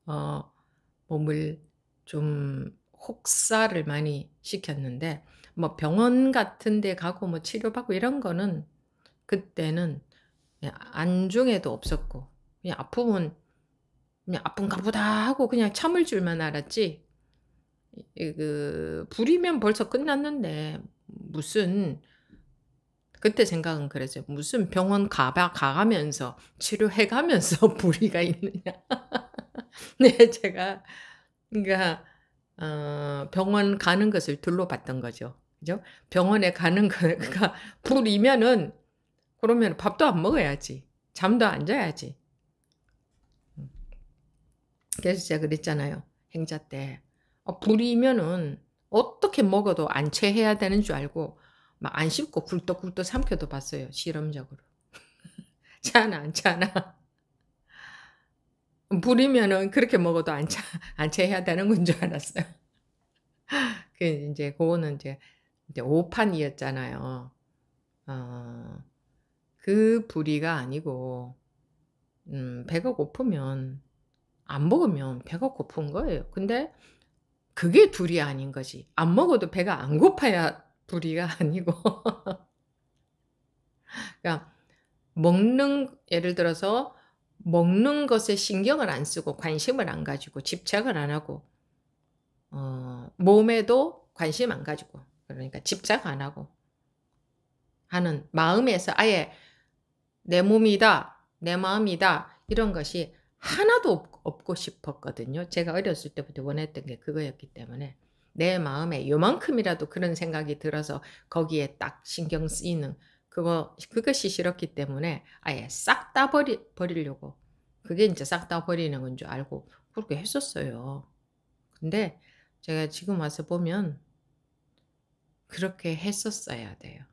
어 몸을 좀 혹사를 많이 시켰는데 뭐 병원 같은 데 가고 뭐 치료받고 이런 거는 그때는 그냥 안중에도 없었고 그냥 아프면 '그냥 아픈가 보다.' 하고 그냥 참을 줄만 알았지 불이면 벌써 끝났는데 무슨 그때 생각은 그랬어요. '무슨 병원 가면서 치료해 가면서 불이가 있느냐.' 네 제가 그러니까 병원 가는 것을 둘로 봤던 거죠. 그죠? 병원에 가는 거가 불이면은 그러면 밥도 안 먹어야지. 잠도 안 자야지. 음. 그래서 제가 그랬잖아요. 행자 때. 불이면은 어떻게 먹어도 안 체해야 되는 줄 알고 막 안 씹고 굴떡굴떡 삼켜도 봤어요, 실험적으로. 차나 안 차나. 불이면은 그렇게 먹어도 안 체해야 되는 건 줄 알았어요. 그 인제 고거는 이제 오판이었잖아요. 어 그 불이가 아니고 배가 고프면 안 먹으면 배가 고픈 거예요. 근데 그게 불이 아닌 거지. 안 먹어도 배가 안 고파야 불이가 아니고 그러니까 예를 들어서 먹는 것에 신경을 안 쓰고 관심을 안 가지고 집착을 안 하고 몸에도 관심 안 가지고 그러니까 집착 안 하고 하는 마음에서 아예 '내 몸이다. 내 마음이다.' 이런 것이 하나도 없고 싶었거든요. 제가 어렸을 때부터 원했던 게 그거였기 때문에. 내 마음에 요만큼이라도 그런 생각이 들어서 거기에 딱 신경 쓰이는 그것이 싫었기 때문에 아예 싹 다 버리려고 그게 인제 싹 다 버리는 건 줄 알고 그렇게 했었어요. 근데 제가 지금 와서 보면 그렇게 했었어야 돼요.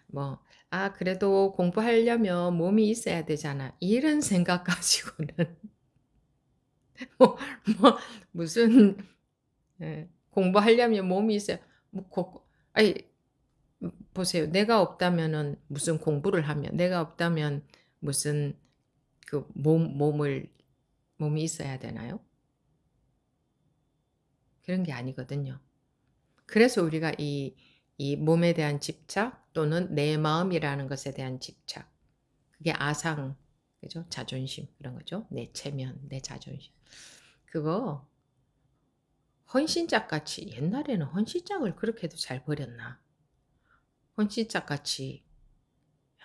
뭐 '아 그래도 공부하려면 몸이 있어야 되잖아.' 이런 생각 가지고는 뭐 뭐 무슨 공부하려면 몸이 있어야 뭐 아니 보세요. 내가 없다면은 무슨 공부를 하면 내가 없다면 무슨 그 몸이 있어야 되나요? 그런 게 아니거든요. 그래서 우리가 이 몸에 대한 집착 또는 내 마음이라는 것에 대한 집착 그게 아상 그죠? 자존심 이런 거죠. 내 체면, 내 자존심. 그거 헌신짝같이 옛날에는 헌신짝을 그렇게도 잘 버렸나. 헌신짝같이,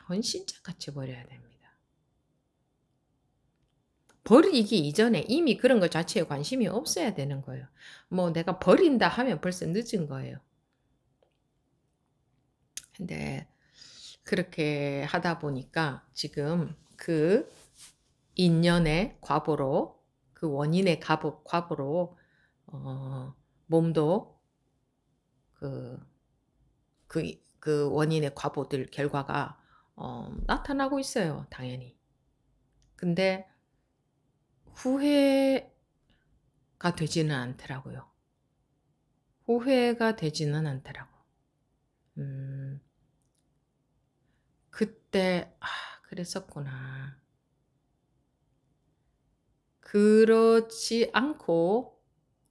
헌신짝같이 버려야 됩니다. 버리기 이전에 이미 그런 것 자체에 관심이 없어야 되는 거예요. 뭐 내가 버린다 하면 벌써 늦은 거예요. 근데 그렇게 하다 보니까 지금 그 인연의 과보로 그 원인의 과보로 몸도 그 그 원인의 과보들 결과가 나타나고 있어요 당연히. 근데 후회가 되지는 않더라고요. 후회가 되지는 않더라고. 음. 그때 '아 그랬었구나.' 그렇지 않고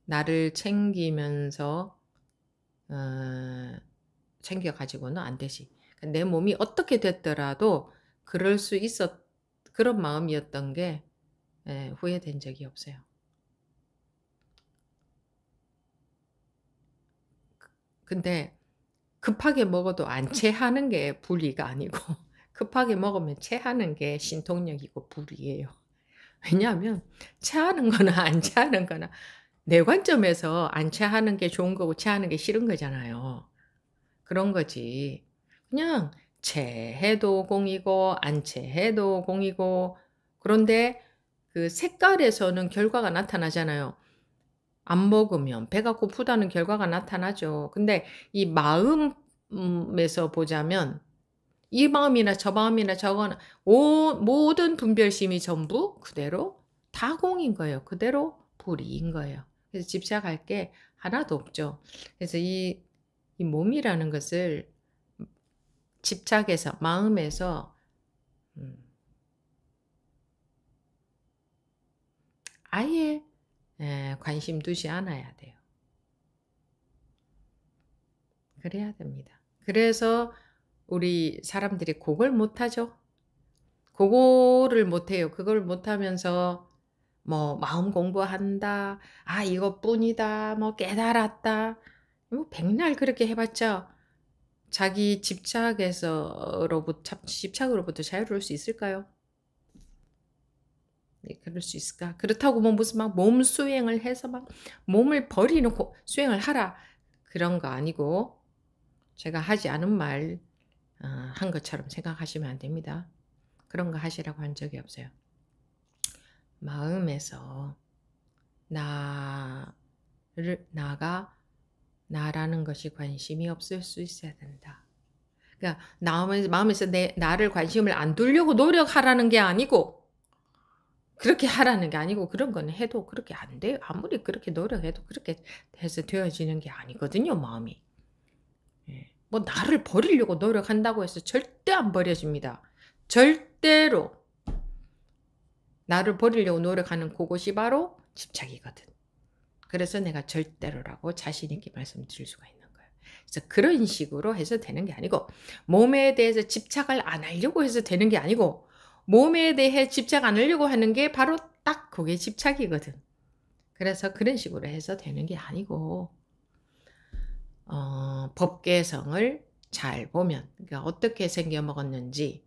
나를 챙기면서 어 챙겨 가지고는 안 되지. 내 몸이 어떻게 됐더라도 그럴 수 있었 그런 마음이었던 게 후회된 적이 없어요. 근데 급하게 먹어도 안 체하는 게 불이가 아니고 급하게 먹으면 체하는 게 신통력이고 불이에요. 왜냐하면 체하는 거나 안 체하는 거나 내 관점에서 안 체하는 게 좋은 거고 체하는 게 싫은 거잖아요. 그런 거지. 그냥 체해도 공이고 안 체해도 공이고 그런데 그 색깔에서는 결과가 나타나잖아요. 안 먹으면 배가 고프다는 결과가 나타나죠. 근데 이 마음에서 보자면 이 마음이나 저 마음이나 저거나 모든 분별심이 전부 그대로 다 공인 거예요. 그대로 불이인 거예요. 그래서 집착할 게 하나도 없죠. 그래서 이 몸이라는 것을 집착해서 마음에서 아예 관심 두지 않아야 돼요. 그래야 됩니다. 그래서 우리 사람들이 그걸 못하죠. 그거를 못해요. 그걸 못하면서 뭐 마음 공부한다. 아 이것뿐이다. 뭐 깨달았다. 뭐 백날 그렇게 해봤자 자기 집착으로부터 자유로울 수 있을까요? 네, 그럴 수 있을까? 그렇다고 뭐 무슨 막 몸 수행을 해서 막 몸을 버리놓고 수행을 하라. 그런 거 아니고 제가 하지 않은 말 한 것처럼 생각하시면 안 됩니다. 그런 거 하시라고 한 적이 없어요. 마음에서 나가 나라는 것이 관심이 없을 수 있어야 된다. 그러니까 마음에서 나를 관심을 안 두려고 노력하라는 게 아니고 그렇게 하라는 게 아니고 그런 건 해도 그렇게 안 돼요. 아무리 그렇게 노력해도 그렇게 해서 되어지는 게 아니거든요, 마음이. 예. 뭐 나를 버리려고 노력한다고 해서 절대 안 버려집니다. 절대로. 나를 버리려고 노력하는 그것이 바로 집착이거든. 그래서 내가 절대로라고 자신 있게 말씀드릴 수가 있는 거예요. 그래서 그런 식으로 해서 되는 게 아니고 몸에 대해서 집착을 안 하려고 해서 되는 게 아니고 몸에 대해 집착 안 하려고 하는 게 바로 딱 그게 집착이거든. 그래서 그런 식으로 해서 되는 게 아니고 법계성을 잘 보면 그러니까 어떻게 생겨 먹었는지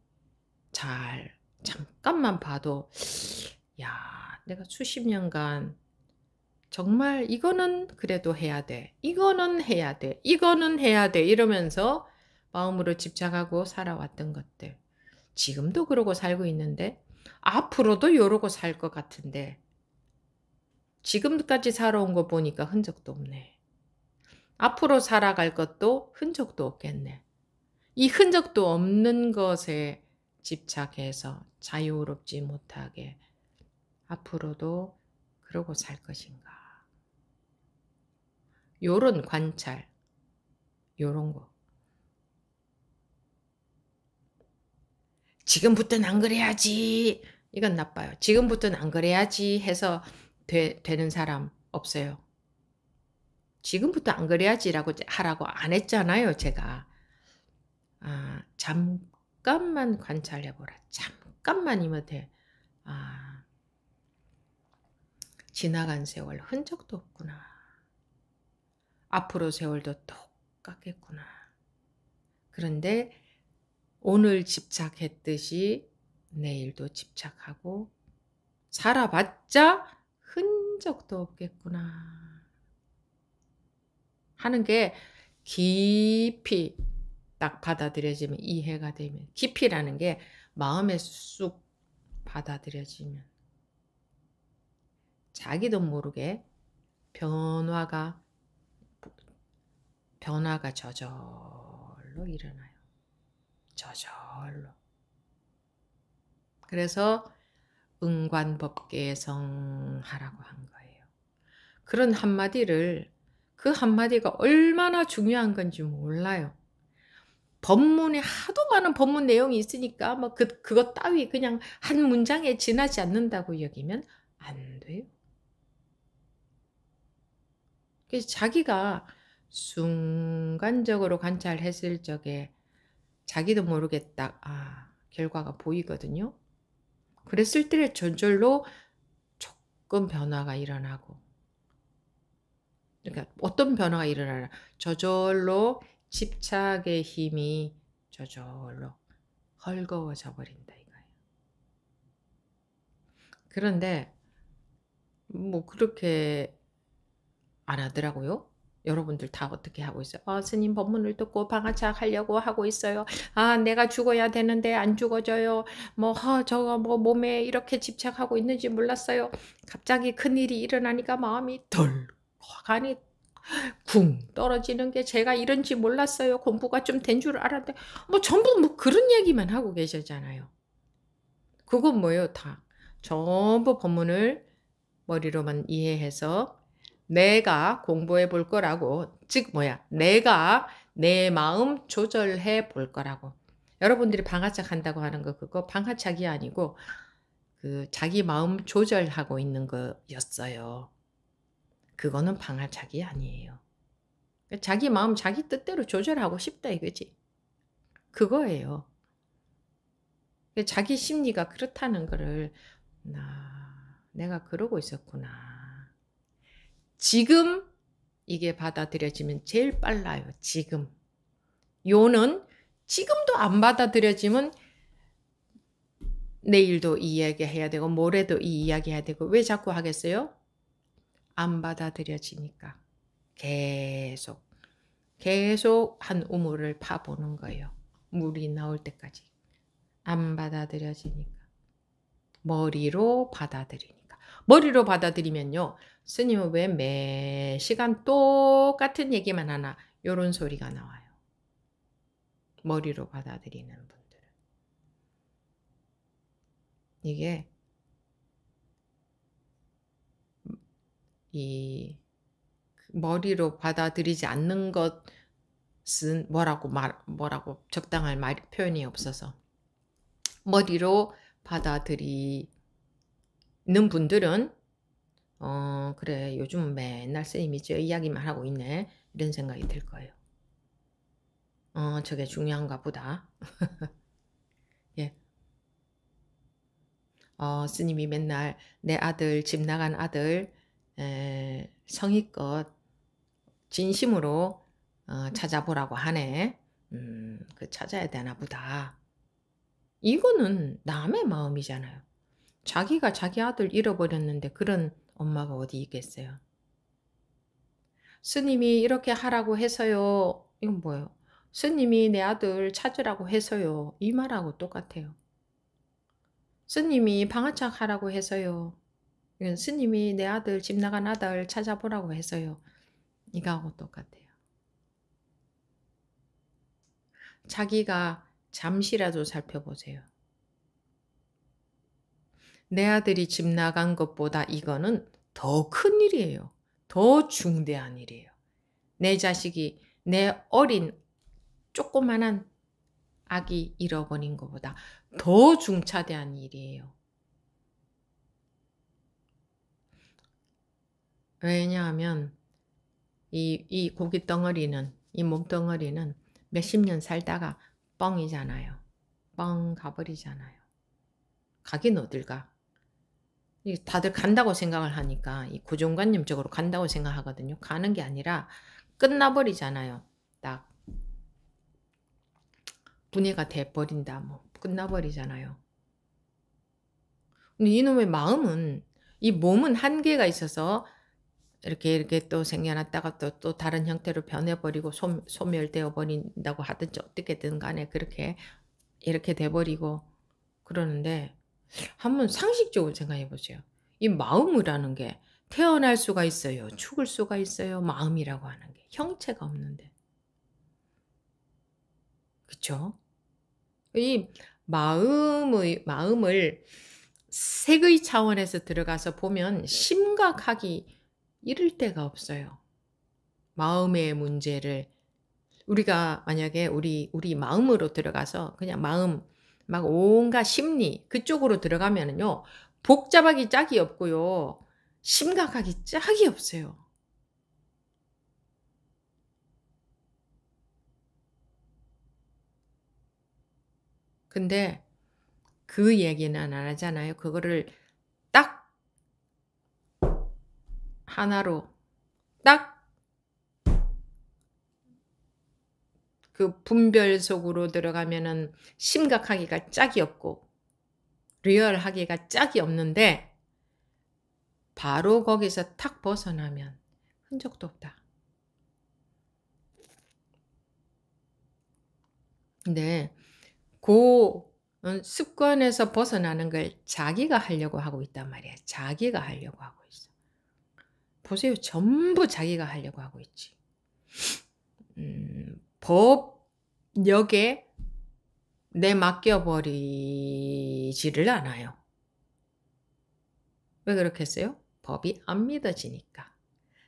잘 잠깐만 봐도 야 내가 수십 년간 정말 이거는 그래도 해야 돼. 이거는 해야 돼. 이거는 해야 돼. 이러면서 마음으로 집착하고 살아왔던 것들. 지금도 그러고 살고 있는데 앞으로도 이러고 살 것 같은데 지금까지 살아온 거 보니까 흔적도 없네. 앞으로 살아갈 것도 흔적도 없겠네. 이 흔적도 없는 것에 집착해서 자유롭지 못하게 앞으로도 그러고 살 것인가. 요런 관찰, 요런 거. 지금부터는 안 그래야지. 이건 나빠요. 지금부터는 안 그래야지 해서 되는 사람 없어요. 지금부터 안 그래야지라고 하라고 안 했잖아요, 제가. 잠깐만 관찰해보라. 잠깐만이면 돼. 지나간 세월 흔적도 없구나. 앞으로 세월도 똑같겠구나. 그런데 오늘 집착했듯이 내일도 집착하고 살아봤자 흔적도 없겠구나 하는 게 깊이 딱 받아들여지면 이해가 되면 깊이라는 게 마음에 쑥 받아들여지면 자기도 모르게 변화가 저절로 일어나요. 저절로. 그래서 응관법계성하라고 한 거예요. 그런 한마디를 그 한마디가 얼마나 중요한 건지 몰라요. 법문에 하도 많은 법문 내용이 있으니까 뭐 그것 따위 그냥 한 문장에 지나지 않는다고 여기면 안 돼요. 그래서 자기가 순간적으로 관찰했을 적에 자기도 모르게 딱 결과가 보이거든요. 그랬을 때 저절로 조금 변화가 일어나고 그러니까 어떤 변화가 일어나나 저절로 집착의 힘이 저절로 헐거워져 버린다 이거예요. 그런데 뭐 그렇게 안 하더라고요. 여러분들 다 어떻게 하고 있어요? 스님 법문을 듣고 방아착 하려고 하고 있어요. 내가 죽어야 되는데 안 죽어져요. 뭐 저거 뭐 몸에 이렇게 집착하고 있는지 몰랐어요. 갑자기 큰일이 일어나니까 마음이 덜 화관이 쿵 떨어지는 게 제가 이런지 몰랐어요. 공부가 좀 된 줄 알았는데 뭐 전부 뭐 그런 얘기만 하고 계시잖아요. 그건 뭐예요? 다 전부 법문을 머리로만 이해해서 내가 공부해 볼 거라고, 즉 뭐야? 내가 내 마음 조절해 볼 거라고. 여러분들이 방아착 한다고 하는 거 그거 방아착이 아니고 그 자기 마음 조절하고 있는 거였어요. 그거는 방아착이 아니에요. 자기 마음 자기 뜻대로 조절하고 싶다 이거지. 그거예요. 자기 심리가 그렇다는 거를 내가 그러고 있었구나. 지금 이게 받아들여지면 제일 빨라요. 지금. 요는 지금도 안 받아들여지면 내일도 이 이야기 해야 되고 모레도 이 이야기 해야 되고 왜 자꾸 하겠어요? 안 받아들여지니까. 계속 한 우물을 파보는 거예요. 물이 나올 때까지. 안 받아들여지니까. 머리로 받아들이니까. 머리로 받아들이면요. 스님은 왜 매 시간 똑같은 얘기만 하나 요런 소리가 나와요. 머리로 받아들이는 분들은. 이게 이 머리로 받아들이지 않는 것은 뭐라고 적당한 표현이 없어서 머리로 받아들이는 분들은 그래 요즘 맨날 스님이 저 이야기만 하고 있네 이런 생각이 들 거예요. 저게 중요한가 보다. 예. 스님이 맨날 내 아들 집 나간 아들 성의껏 진심으로 찾아보라고 하네. 그 찾아야 되나 보다. 이거는 남의 마음이잖아요. 자기가 자기 아들 잃어버렸는데 그런 엄마가 어디 있겠어요. 스님이 이렇게 하라고 해서요. 이건 뭐예요? 스님이 내 아들 찾으라고 해서요. 이 말하고 똑같아요. 스님이 방아착 하라고 해서요. 이건 스님이 내 아들 집 나간 아들 찾아보라고 해서요. 이거하고 똑같아요. 자기가 잠시라도 살펴보세요. 내 아들이 집 나간 것보다 이거는 더 큰 일이에요. 더 중대한 일이에요. 내 자식이 내 어린 조그만한 아기 잃어버린 것보다 더 중차대한 일이에요. 왜냐하면 이 고기 덩어리는 이 몸덩어리는 몇십 년 살다가 뻥이잖아요. 뻥 가버리잖아요. 가긴 어딜 가. 다들 간다고 생각을 하니까 이 고정관념적으로 간다고 생각하거든요. 가는 게 아니라 끝나버리잖아요. 딱 분해가 돼버린다. 뭐 끝나버리잖아요. 근데 이놈의 마음은 이 몸은 한계가 있어서 이렇게 또 생겨났다가 또 다른 형태로 변해버리고 소멸되어 버린다고 하든지 어떻게든 간에 그렇게 이렇게 돼버리고 그러는데 한번 상식적으로 생각해 보세요. 이 마음이라는 게 태어날 수가 있어요. 죽을 수가 있어요. 마음이라고 하는 게 형체가 없는데. 그쵸? 이 마음을 색의 차원에서 들어가서 보면 심각하기 이를 데가 없어요. 마음의 문제를 우리가 만약에 우리 마음으로 들어가서 그냥 마음 막 온갖 심리 그쪽으로 들어가면은요. 복잡하기 짝이 없고요. 심각하기 짝이 없어요. 근데 그 얘기는 안 하잖아요. 그거를 딱 하나로 딱 그 분별 속으로 들어가면은 심각하기가 짝이 없고 리얼하기가 짝이 없는데 바로 거기서 탁 벗어나면 흔적도 없다. 근데 그 습관에서 벗어나는 걸 자기가 하려고 하고 있단 말이야. 자기가 하려고 하고 있어. 보세요. 전부 자기가 하려고 하고 있지. 법력에 내맡겨버리지를 않아요. 왜 그렇겠어요? 법이 안 믿어지니까.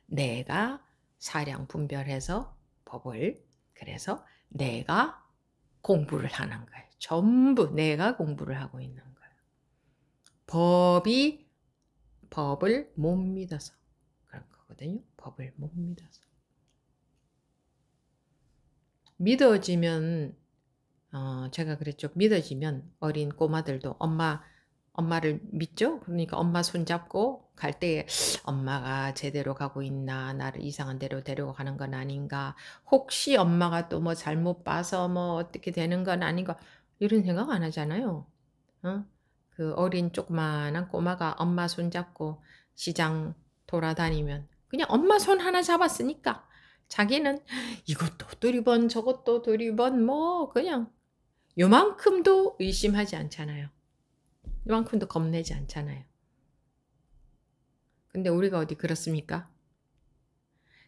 내가 사량 분별해서 법을 그래서 내가 공부를 하는 거예요. 전부 내가 공부를 하고 있는 거예요. 법을 못 믿어서 그런 거거든요. 법을 못 믿어서. 믿어지면 제가 그랬죠. 믿어지면 어린 꼬마들도 엄마를 믿죠? 그러니까 엄마 손잡고 갈 때 엄마가 제대로 가고 있나, 나를 이상한 데로 데려가는 건 아닌가, 혹시 엄마가 또 뭐 잘못 봐서 뭐 어떻게 되는 건 아닌가, 이런 생각 안 하잖아요. 그 어린 조그만한 꼬마가 엄마 손잡고 시장 돌아다니면 그냥 엄마 손 하나 잡았으니까 자기는 이것도 두리번 저것도 두리번 뭐 그냥 요만큼도 의심하지 않잖아요. 요만큼도 겁내지 않잖아요. 근데 우리가 어디 그렇습니까?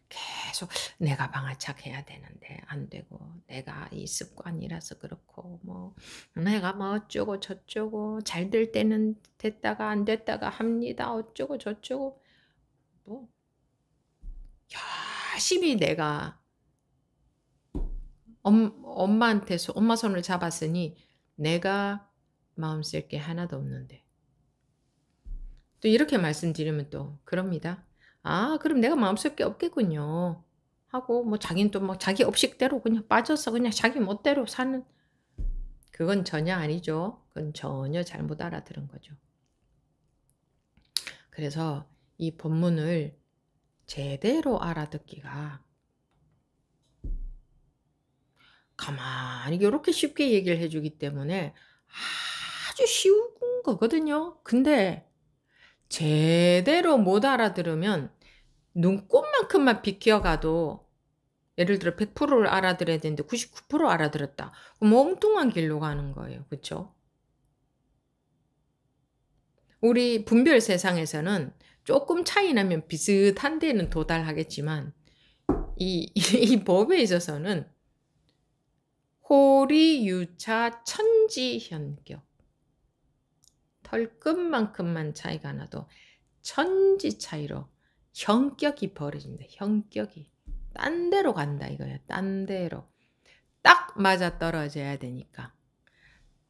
계속 내가 방아착해야 되는데 안 되고 내가 이 습관이라서 그렇고 뭐 내가 뭐 어쩌고 저쩌고 잘 될 때는 됐다가 안 됐다가 합니다. 어쩌고 저쩌고 뭐 열심히 내가 엄마한테 엄마 손을 잡았으니 내가 마음 쓸 게 하나도 없는데 또 이렇게 말씀드리면 또 그럽니다. 아 그럼 내가 마음 쓸 게 없겠군요. 하고 뭐 자기는 또 막 자기 업식대로 그냥 빠져서 그냥 자기 멋대로 사는 그건 전혀 아니죠. 그건 전혀 잘못 알아들은 거죠. 그래서 이 본문을 제대로 알아듣기가 가만히 요렇게 쉽게 얘기를 해 주기 때문에 아주 쉬운 거거든요. 근데 제대로 못 알아들으면 눈꼽만큼만 비껴가도 예를 들어 100%를 알아들어야 되는데 99% 알아들었다. 그럼 엉뚱한 길로 가는 거예요. 그쵸? 우리 분별 세상에서는 조금 차이 나면 비슷한 데는 도달하겠지만 이 법에 있어서는 호리유차 천지현격 털끝만큼만 차이가 나도 천지 차이로 현격이 벌어진다. 현격이. 딴 데로 간다 이거예요. 딴 데로. 딱 맞아떨어져야 되니까.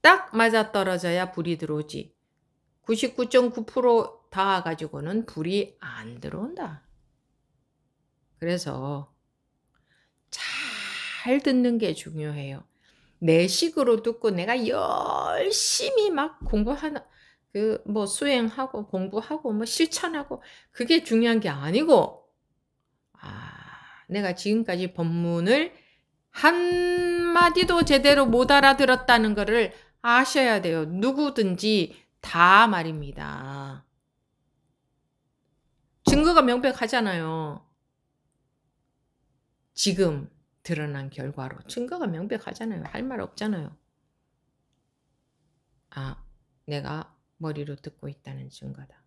딱 맞아떨어져야 불이 들어오지. 99.9% 닿아가지고는 불이 안 들어온다. 그래서 잘 듣는 게 중요해요. 내 식으로 듣고 내가 열심히 막 공부하는 뭐 수행하고 공부하고 뭐 실천하고 그게 중요한 게 아니고 내가 지금까지 법문을 한마디도 제대로 못 알아들었다는 거를 아셔야 돼요. 누구든지 다 말입니다. 증거가 명백하잖아요. 지금 드러난 결과로 증거가 명백하잖아요. 할 말 없잖아요. 내가 머리로 듣고 있다는 증거다.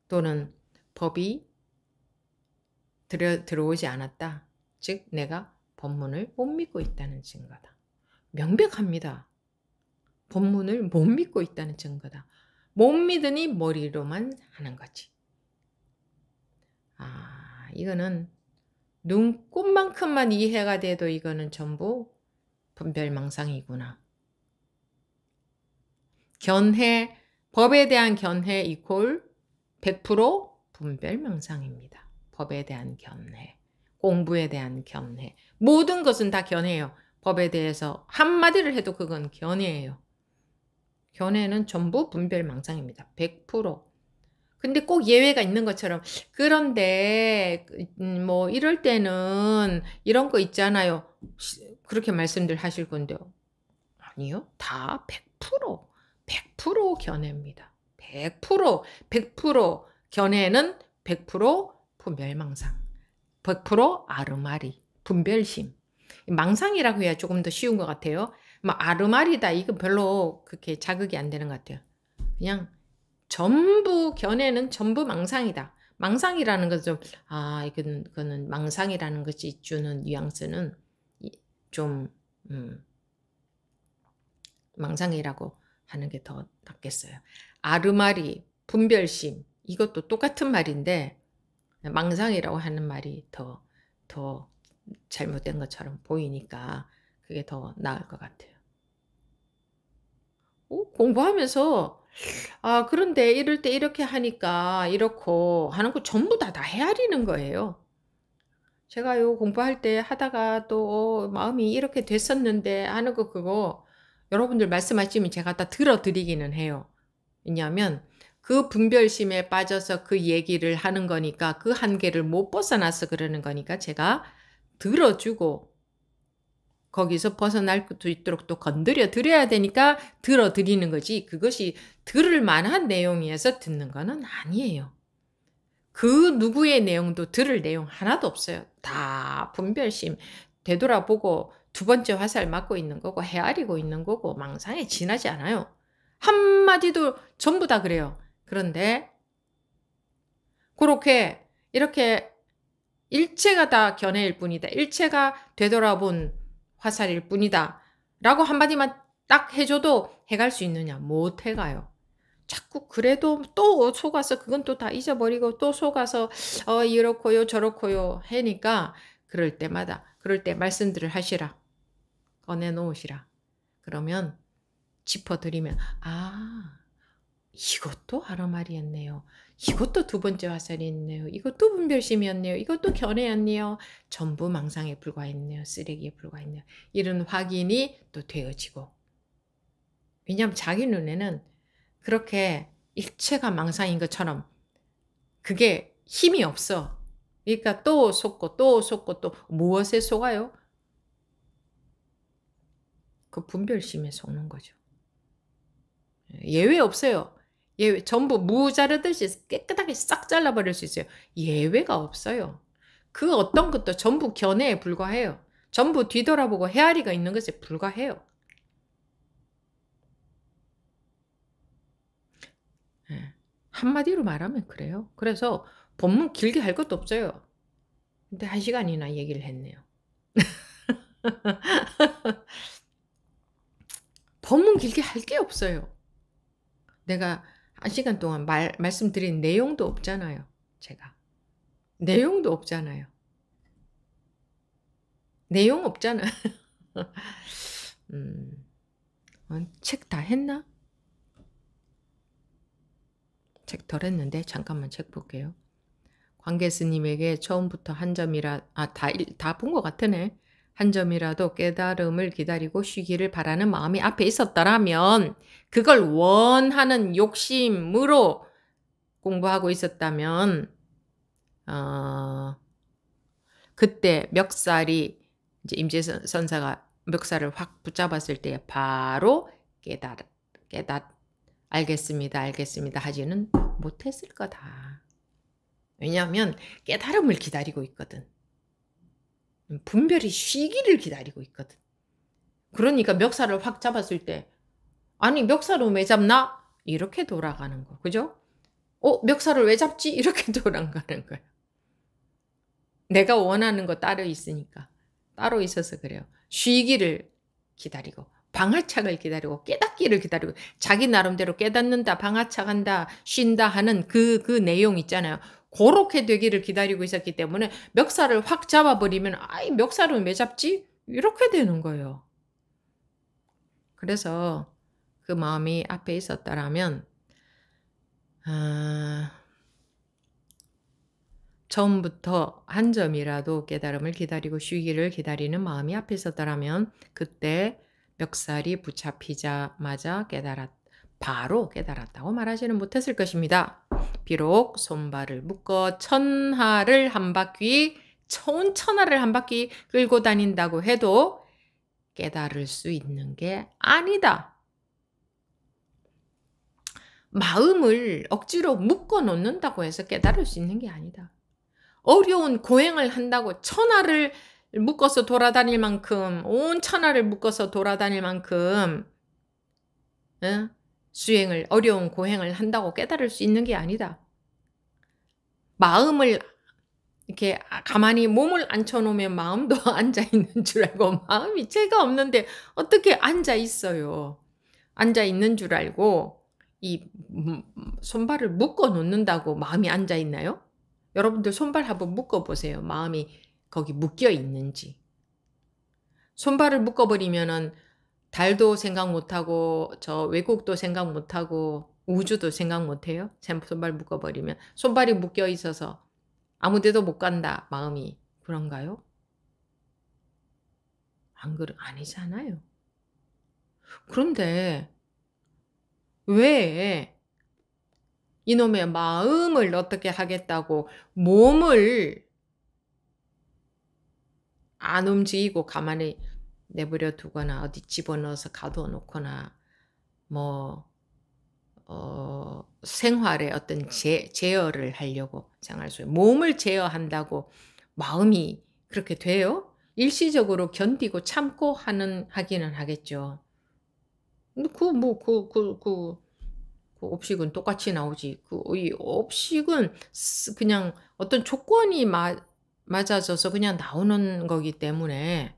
또는 법이 들어오지 않았다. 즉 내가 법문을 못 믿고 있다는 증거다. 명백합니다. 법문을 못 믿고 있다는 증거다. 못 믿으니 머리로만 하는 거지. 이거는 눈꽃만큼만 이해가 돼도 이거는 전부 분별망상이구나. 견해, 법에 대한 견해 이퀄 100% 분별망상입니다. 법에 대한 견해, 공부에 대한 견해, 모든 것은 다 견해예요. 법에 대해서 한마디를 해도 그건 견해예요. 견해는 전부 분별망상입니다. 100%. 근데 꼭 예외가 있는 것처럼 그런데 뭐 이럴 때는 이런 거 있잖아요. 그렇게 말씀들 하실 건데요. 아니요. 다 100% 견해입니다. 100% 견해는 100% 멸망상, 100% 아르마리, 분별심. 망상이라고 해야 조금 더 쉬운 것 같아요. 뭐 아르마리다 이건 별로 그렇게 자극이 안 되는 것 같아요. 그냥 전부 견해는 전부 망상이다. 망상이라는 것은 이거는 망상이라는 것이 주는 뉘앙스는 좀 망상이라고 하는 게 더 낫겠어요. 아르마리, 분별심 이것도 똑같은 말인데 망상이라고 하는 말이 더 잘못된 것처럼 보이니까 그게 더 나을 것 같아요. 공부하면서 그런데 이럴 때 이렇게 하니까 이렇고 하는 거 전부 다 헤아리는 거예요. 제가요 공부할 때 하다가 또 마음이 이렇게 됐었는데 하는 거 그거 여러분들 말씀하시면 제가 다 들어 드리기는 해요. 왜냐하면 그 분별심에 빠져서 그 얘기를 하는 거니까 그 한계를 못 벗어나서 그러는 거니까 제가 들어주고 거기서 벗어날 수 있도록 또 건드려 드려야 되니까 들어 드리는 거지 그것이 들을 만한 내용이어서 듣는 거는 아니에요. 그 누구의 내용도 들을 내용 하나도 없어요. 다 분별심 되돌아보고 두 번째 화살 맞고 있는 거고 헤아리고 있는 거고 망상에 지나지 않아요. 한마디도 전부 다 그래요. 그런데 그렇게 이렇게 일체가 다 견해일 뿐이다. 일체가 되돌아본 화살일 뿐이다. 라고 한마디만 딱 해줘도 해갈 수 있느냐? 못 해가요. 자꾸 그래도 또 속아서 그건 또 다 잊어버리고 또 속아서 이렇고요 저렇고요 하니까 그럴 때 말씀들을 하시라. 꺼내놓으시라. 그러면 짚어드리면 이것도 아르마리였네요. 이것도 두 번째 화살이었네요. 이것도 분별심이었네요. 이것도 견해였네요. 전부 망상에 불과했네요. 쓰레기에 불과했네요. 이런 확인이 또 되어지고. 왜냐하면 자기 눈에는 그렇게 일체가 망상인 것처럼 그게 힘이 없어. 그러니까 또 속고 또 속고 또 무엇에 속아요? 그 분별심에 속는 거죠. 예외 없어요. 예외 전부 무 자르듯이 깨끗하게 싹 잘라버릴 수 있어요. 예외가 없어요. 그 어떤 것도 전부 견해에 불과해요. 전부 뒤돌아보고 헤아리가 있는 것에 불과해요. 한마디로 말하면 그래요. 그래서 본문 길게 할 것도 없어요. 근데 1시간이나 얘기를 했네요. 본문 길게 할 게 없어요. 내가 1시간 동안 말씀드린 내용도 없잖아요. 제가. 내용도 없잖아요. 내용 없잖아. 책 다 했나? 책 덜 했는데 잠깐만 책 볼게요. 관계 스님에게 처음부터 한 점이라 다 본 것 같으네. 한 점이라도 깨달음을 기다리고 쉬기를 바라는 마음이 앞에 있었더라면 그걸 원하는 욕심으로 공부하고 있었다면 그때 멱살이 이제 임재선사가 멱살을 확 붙잡았을 때 바로 알겠습니다 하지는 못했을 거다. 왜냐하면 깨달음을 기다리고 있거든. 분별이 쉬기를 기다리고 있거든. 그러니까 멱살을 확 잡았을 때 아니 멱살은 왜 잡나? 이렇게 돌아가는 거. 그죠? 멱살을 왜 잡지? 이렇게 돌아가는 거야. 내가 원하는 거 따로 있으니까. 따로 있어서 그래요. 쉬기를 기다리고 방아착을 기다리고 깨닫기를 기다리고 자기 나름대로 깨닫는다 방아착한다 쉰다 하는 그 내용 있잖아요. 그렇게 되기를 기다리고 있었기 때문에 멱살을 확 잡아버리면 멱살은 왜 잡지? 이렇게 되는 거예요. 그래서 그 마음이 앞에 있었다라면 처음부터 한 점이라도 깨달음을 기다리고 쉬기를 기다리는 마음이 앞에 있었다라면 그때 멱살이 붙잡히자마자 바로 깨달았다고 말하지는 못했을 것입니다. 비록 손발을 묶어 천하를 한 바퀴, 천하를 한 바퀴 끌고 다닌다고 해도 깨달을 수 있는 게 아니다. 마음을 억지로 묶어 놓는다고 해서 깨달을 수 있는 게 아니다. 어려운 고행을 한다고 천하를 묶어서 돌아다닐 만큼, 온 천하를 묶어서 돌아다닐 만큼 수행을, 어려운 고행을 한다고 깨달을 수 있는 게 아니다. 마음을 이렇게 가만히 몸을 앉혀놓으면 마음도 앉아있는 줄 알고, 마음이 죄가 없는데 어떻게 앉아있어요. 앉아있는 줄 알고 이 손발을 묶어 놓는다고 마음이 앉아있나요? 여러분들 손발 한번 묶어보세요. 마음이 거기 묶여 있는지. 손발을 묶어버리면은 달도 생각 못하고 저 외국도 생각 못하고 우주도 생각 못해요. 손발 묶어버리면. 손발이 묶여 있어서 아무 데도 못 간다. 마음이. 그런가요? 아니잖아요. 그런데 왜 이놈의 마음을 어떻게 하겠다고 몸을 안 움직이고 가만히 내버려 두거나 어디 집어넣어서 가둬 놓거나 뭐 생활에 어떤 제어를 하려고 생활 속에 몸을 제어한다고 마음이 그렇게 돼요? 일시적으로 견디고 참고 하기는 하겠죠. 근데 그 업식은 똑같이 나오지. 이 업식은 그냥 어떤 조건이 맞아져서 그냥 나오는 거기 때문에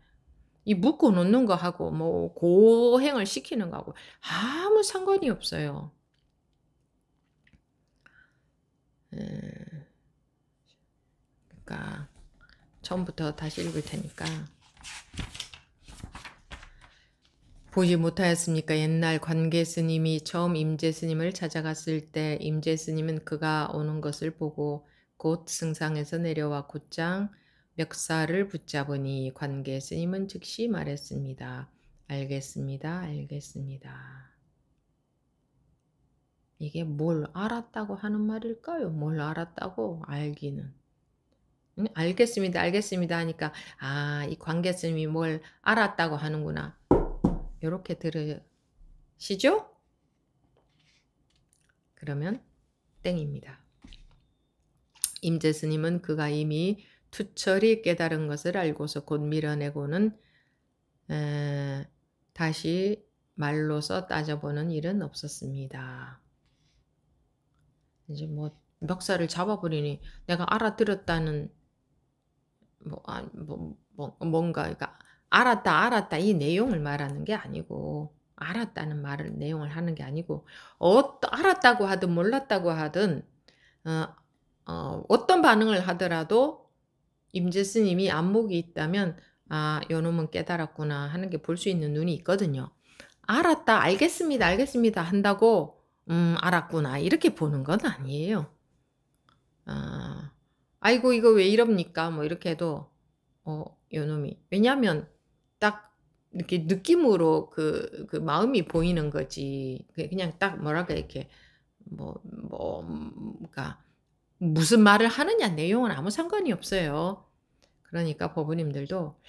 이 묶어 놓는 거하고 뭐 고행을 시키는 거하고 아무 상관이 없어요. 그러니까 처음부터 다시 읽을 테니까. 보지 못하였습니까? 옛날 관계 스님이 처음 임재 스님을 찾아갔을 때 임재 스님은 그가 오는 것을 보고 곧 승상에서 내려와 곧장 멱살을 붙잡으니 관계 스님은 즉시 말했습니다. 알겠습니다. 알겠습니다. 이게 뭘 알았다고 하는 말일까요? 뭘 알았다고? 알기는. 알겠습니다. 알겠습니다 하니까 이 관계 스님이 뭘 알았다고 하는구나. 이렇게 들으시죠? 그러면 땡입니다. 임재 스님은 그가 이미 투철이 깨달은 것을 알고서 곧 밀어내고는 다시 말로서 따져보는 일은 없었습니다. 이제 뭐 멱살을 잡아버리니 내가 알아들었다는 뭔가 그러니까 알았다 이 내용을 말하는 게 아니고 알았다는 내용을 하는 게 아니고 알았다고 하든 몰랐다고 하든 어떤 반응을 하더라도 임재 스님이 안목이 있다면 요놈은 깨달았구나 하는 게 볼 수 있는 눈이 있거든요. 알았다 알겠습니다 알겠습니다 한다고 알았구나 이렇게 보는 건 아니에요. 아이고 이거 왜 이럽니까 뭐 이렇게 해도 요놈이 왜냐하면 딱 이렇게 느낌으로 그 마음이 보이는 거지. 그냥 딱 뭐랄까 이렇게 그러니까 무슨 말을 하느냐 내용은 아무 상관이 없어요. 그러니까 법우님들도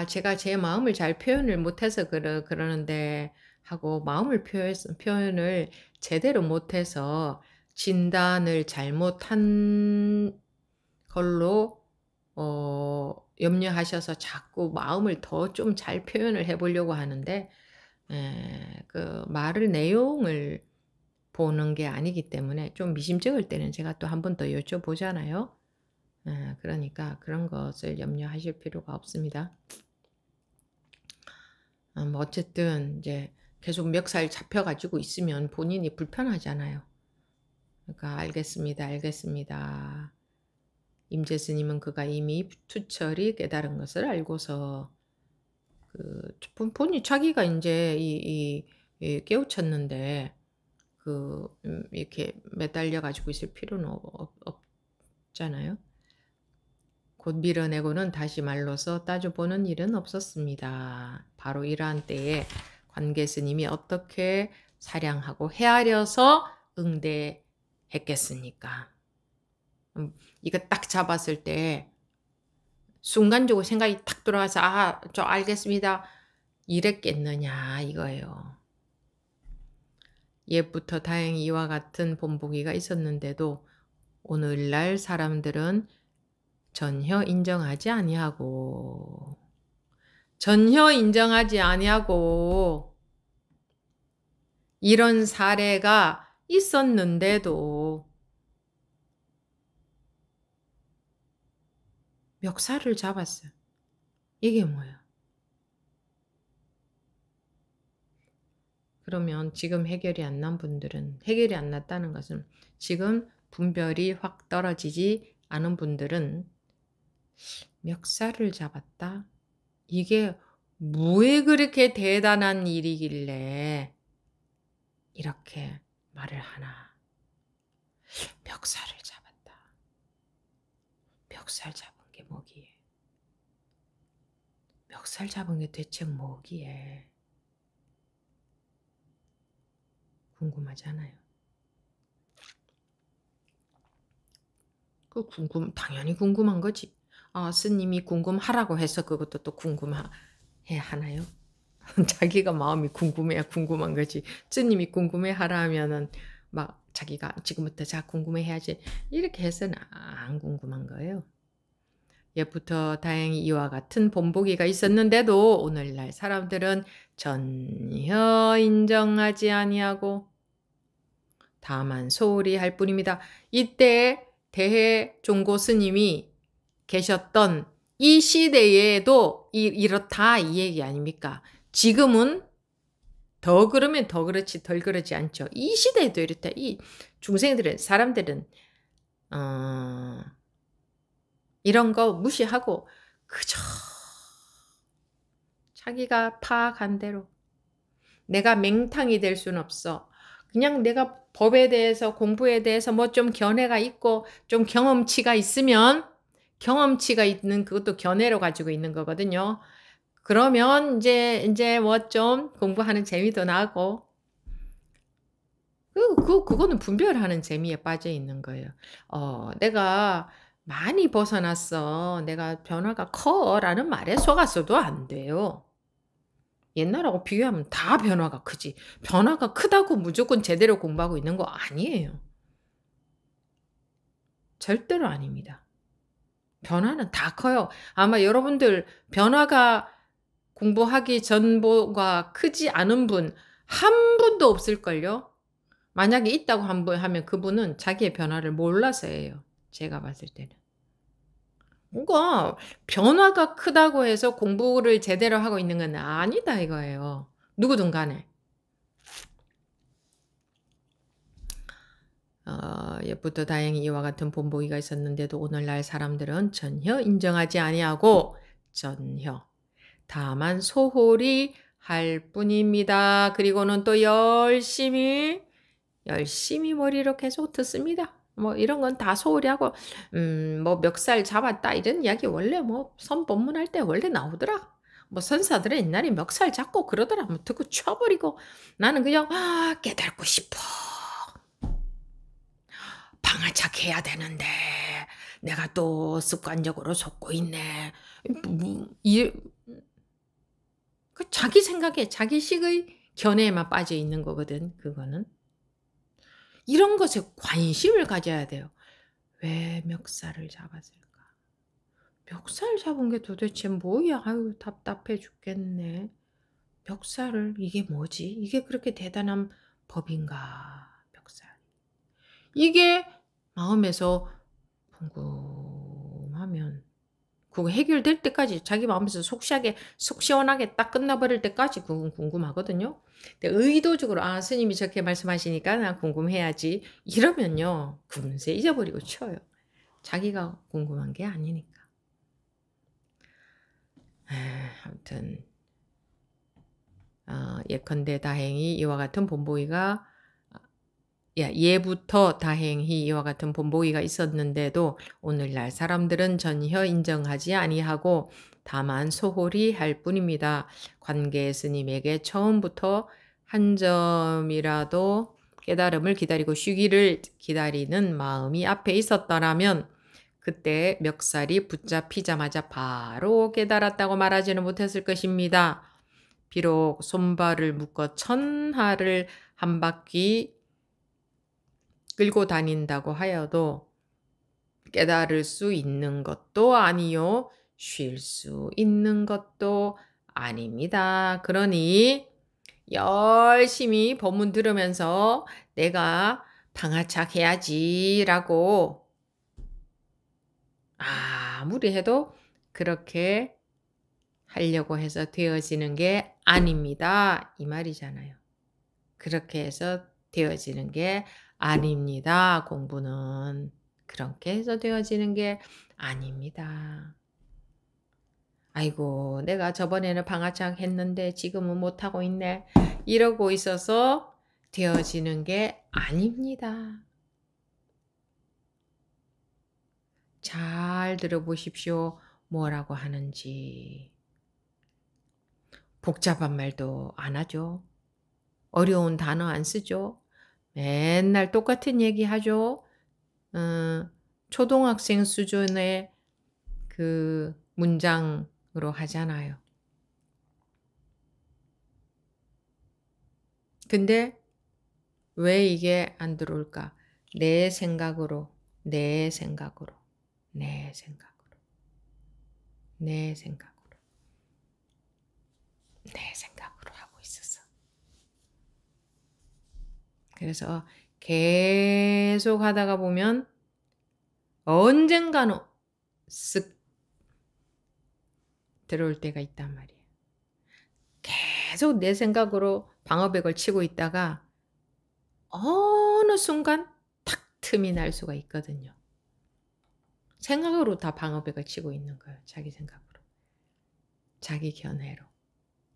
제가 제 마음을 잘 표현을 못해서 그러는데 하고 마음을 표현을 제대로 못해서 진단을 잘못한 걸로 염려하셔서 자꾸 마음을 더 좀 잘 표현을 해보려고 하는데 그 말을 내용을 보는 게 아니기 때문에 좀 미심쩍을 때는 제가 또 한 번 더 여쭤보잖아요. 그러니까 그런 것을 염려하실 필요가 없습니다. 뭐 어쨌든 이제 계속 멱살 잡혀가지고 있으면 본인이 불편하잖아요. 그러니까 알겠습니다. 알겠습니다. 임재 스님은 그가 이미 투철이 깨달은 것을 알고서 본인이 자기가 이제 깨우쳤는데 이렇게 매달려 가지고 있을 필요는 없잖아요. 곧 밀어내고는 다시 말로서 따져보는 일은 없었습니다. 바로 이러한 때에 관계 스님이 어떻게 사량하고 헤아려서 응대했겠습니까? 이거 딱 잡았을 때 순간적으로 생각이 탁 들어와서 아, 저 알겠습니다. 이랬겠느냐 이거예요. 옛부터 다행히 이와 같은 본보기가 있었는데도 오늘날 사람들은 전혀 인정하지 아니하고 이런 사례가 있었는데도 멱살을 잡았어요. 이게 뭐예요? 그러면 지금 해결이 안 난 분들은, 해결이 안 났다는 것은 지금 분별이 확 떨어지지 않은 분들은 멱살을 잡았다? 이게 왜 그렇게 대단한 일이길래 이렇게 말을 하나? 멱살을 잡았다. 멱살 잡은 게 뭐기에? 멱살 잡은 게 대체 뭐기에? 궁금하잖아요. 당연히 궁금한 거지. 아, 스님이 궁금하라고 해서 그것도 또 궁금해 하나요? 자기가 마음이 궁금해야 궁금한 거지. 스님이 궁금해 하라 하면은 막 자기가 지금부터 자 궁금해 해야지. 이렇게 해서는 안 궁금한 거예요. 옛부터 다행히 이와 같은 본보기가 있었는데도 오늘날 사람들은 전혀 인정하지 아니하고 다만 소홀히 할 뿐입니다. 이때 대해종고 스님이 계셨던 이 시대에도 이렇다 이 얘기 아닙니까? 지금은 더 그러면 더 그렇지 덜 그러지 않죠. 이 시대에도 이렇다. 이 중생들은 사람들은 이런 거 무시하고 그저 자기가 파악한 대로 내가 맹탕이 될 수는 없어. 그냥 내가 법에 대해서 공부에 대해서 뭐 좀 견해가 있고 좀 경험치가 있으면 경험치가 있는 그것도 견해로 가지고 있는 거거든요. 그러면 이제 뭐 좀 공부하는 재미도 나고 그거는 분별하는 재미에 빠져 있는 거예요. 내가 많이 벗어났어. 내가 변화가 커라는 말에 속았어도 안 돼요. 옛날하고 비교하면 다 변화가 크지. 변화가 크다고 무조건 제대로 공부하고 있는 거 아니에요. 절대로 아닙니다. 변화는 다 커요. 아마 여러분들 변화가 공부하기 전보다 크지 않은 분 한 분도 없을걸요? 만약에 있다고 하면 그분은 자기의 변화를 몰라서예요. 제가 봤을 때는. 뭔가 변화가 크다고 해서 공부를 제대로 하고 있는 건 아니다 이거예요. 누구든 간에. 옛부터 다행히 이와 같은 본보기가 있었는데도 오늘날 사람들은 전혀 인정하지 아니하고 전혀 다만 소홀히 할 뿐입니다. 그리고는 또 열심히 머리로 계속 듣습니다. 뭐 이런 건 다 소홀히 하고 뭐 멱살 잡았다 이런 이야기 원래 뭐 선법문할 때 원래 나오더라. 뭐 선사들은 옛날에 멱살 잡고 그러더라. 뭐 듣고 쳐버리고 나는 그냥 깨닫고 싶어. 방아착해야 되는데 내가 또 습관적으로 속고 있네. 자기 생각에 자기식의 견해에만 빠져 있는 거거든. 그거는. 이런 것에 관심을 가져야 돼요. 왜 멱살을 잡았을까? 멱살 잡은 게 도대체 뭐야? 아유 답답해 죽겠네. 멱살을 이게 뭐지? 이게 그렇게 대단한 법인가? 멱살. 이게 마음에서 궁금하면 그거 해결될 때까지 자기 마음에서 속 시원하게 딱 끝나버릴 때까지 그건 궁금하거든요. 근데 의도적으로 스님이 저렇게 말씀하시니까 나 궁금해야지 이러면요 금세 잊어버리고 쳐요. 자기가 궁금한 게 아니니까. 아무튼 예컨대 다행히 이와 같은 본보기가 예부터 다행히 이와 같은 본보기가 있었는데도 오늘날 사람들은 전혀 인정하지 아니하고 다만 소홀히 할 뿐입니다. 관계 스님에게 처음부터 한 점이라도 깨달음을 기다리고 쉬기를 기다리는 마음이 앞에 있었더라면 그때 멱살이 붙잡히자마자 바로 깨달았다고 말하지는 못했을 것입니다. 비록 손발을 묶어 천하를 한 바퀴 끌고 다닌다고 하여도 깨달을 수 있는 것도 아니요, 쉴 수 있는 것도 아닙니다. 그러니 열심히 법문 들으면서 내가 방아착 해야지라고 아무리 해도 그렇게 하려고 해서 되어지는 게 아닙니다. 이 말이잖아요. 그렇게 해서 되어지는 게 아닙니다. 공부는. 그렇게 해서 되어지는 게 아닙니다. 아이고, 내가 저번에는 방아착 했는데 지금은 못하고 있네. 이러고 있어서 되어지는 게 아닙니다. 잘 들어보십시오. 뭐라고 하는지. 복잡한 말도 안 하죠. 어려운 단어 안 쓰죠. 맨날 똑같은 얘기 하죠. 초등학생 수준의 그 문장으로 하잖아요. 근데 왜 이게 안 들어올까? 내 생각으로, 내 생각으로, 내 생각으로, 내 생각으로, 내 생각으로 하고 있어서. 그래서 계속 하다가 보면 언젠가는 쓱 들어올 때가 있단 말이에요. 계속 내 생각으로 방어벽을 치고 있다가 어느 순간 탁 틈이 날 수가 있거든요. 생각으로 다 방어벽을 치고 있는 거예요. 자기 생각으로. 자기 견해로.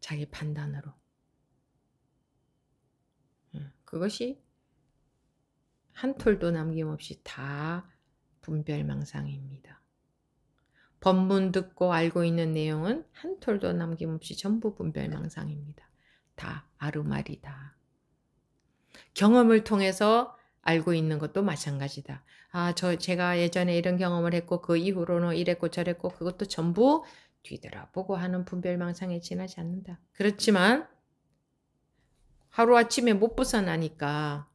자기 판단으로. 그것이 한 톨도 남김없이 다 분별망상입니다. 법문 듣고 알고 있는 내용은 한 톨도 남김없이 전부 분별망상입니다. 다 아르말이다. 경험을 통해서 알고 있는 것도 마찬가지다. 제가 예전에 이런 경험을 했고 그 이후로는 이랬고 저랬고 그것도 전부 뒤돌아보고 하는 분별망상에 지나지 않는다. 그렇지만 하루아침에 못 벗어나니까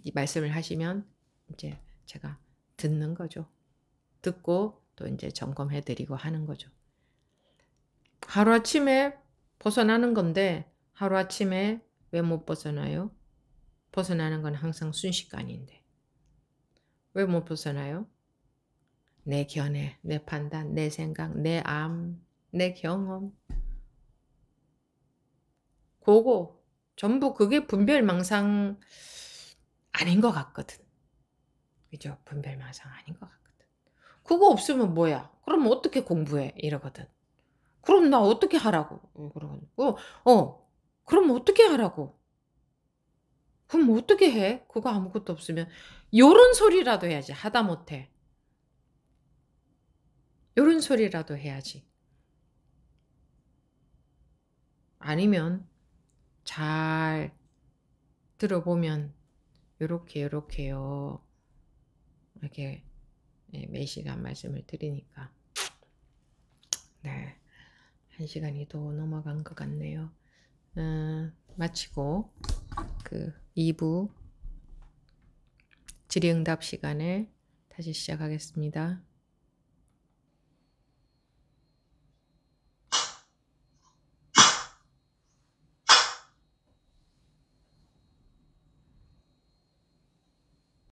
이 말씀을 하시면 이제 제가 듣는 거죠. 듣고 또 이제 점검해 드리고 하는 거죠. 하루아침에 벗어나는 건데 하루아침에 왜 못 벗어나요? 벗어나는 건 항상 순식간인데. 왜 못 벗어나요? 내 견해, 내 판단, 내 생각, 내 암, 내 경험. 그거 전부 그게 분별망상 아닌 것 같거든. 그죠? 분별망상 아닌 것 같거든. 그거 없으면 뭐야? 그럼 어떻게 공부해? 이러거든. 그럼 나 어떻게 하라고? 그러거든. 그럼 어떻게 하라고? 그럼 어떻게 해? 그거 아무것도 없으면. 요런 소리라도 해야지. 하다못해. 요런 소리라도 해야지. 아니면 잘 들어보면 요렇게요. 이렇게 매 시간 말씀을 드리니까. 네. 1시간이 더 넘어간 것 같네요. 마치고 그 2부 질의응답 시간에 다시 시작하겠습니다.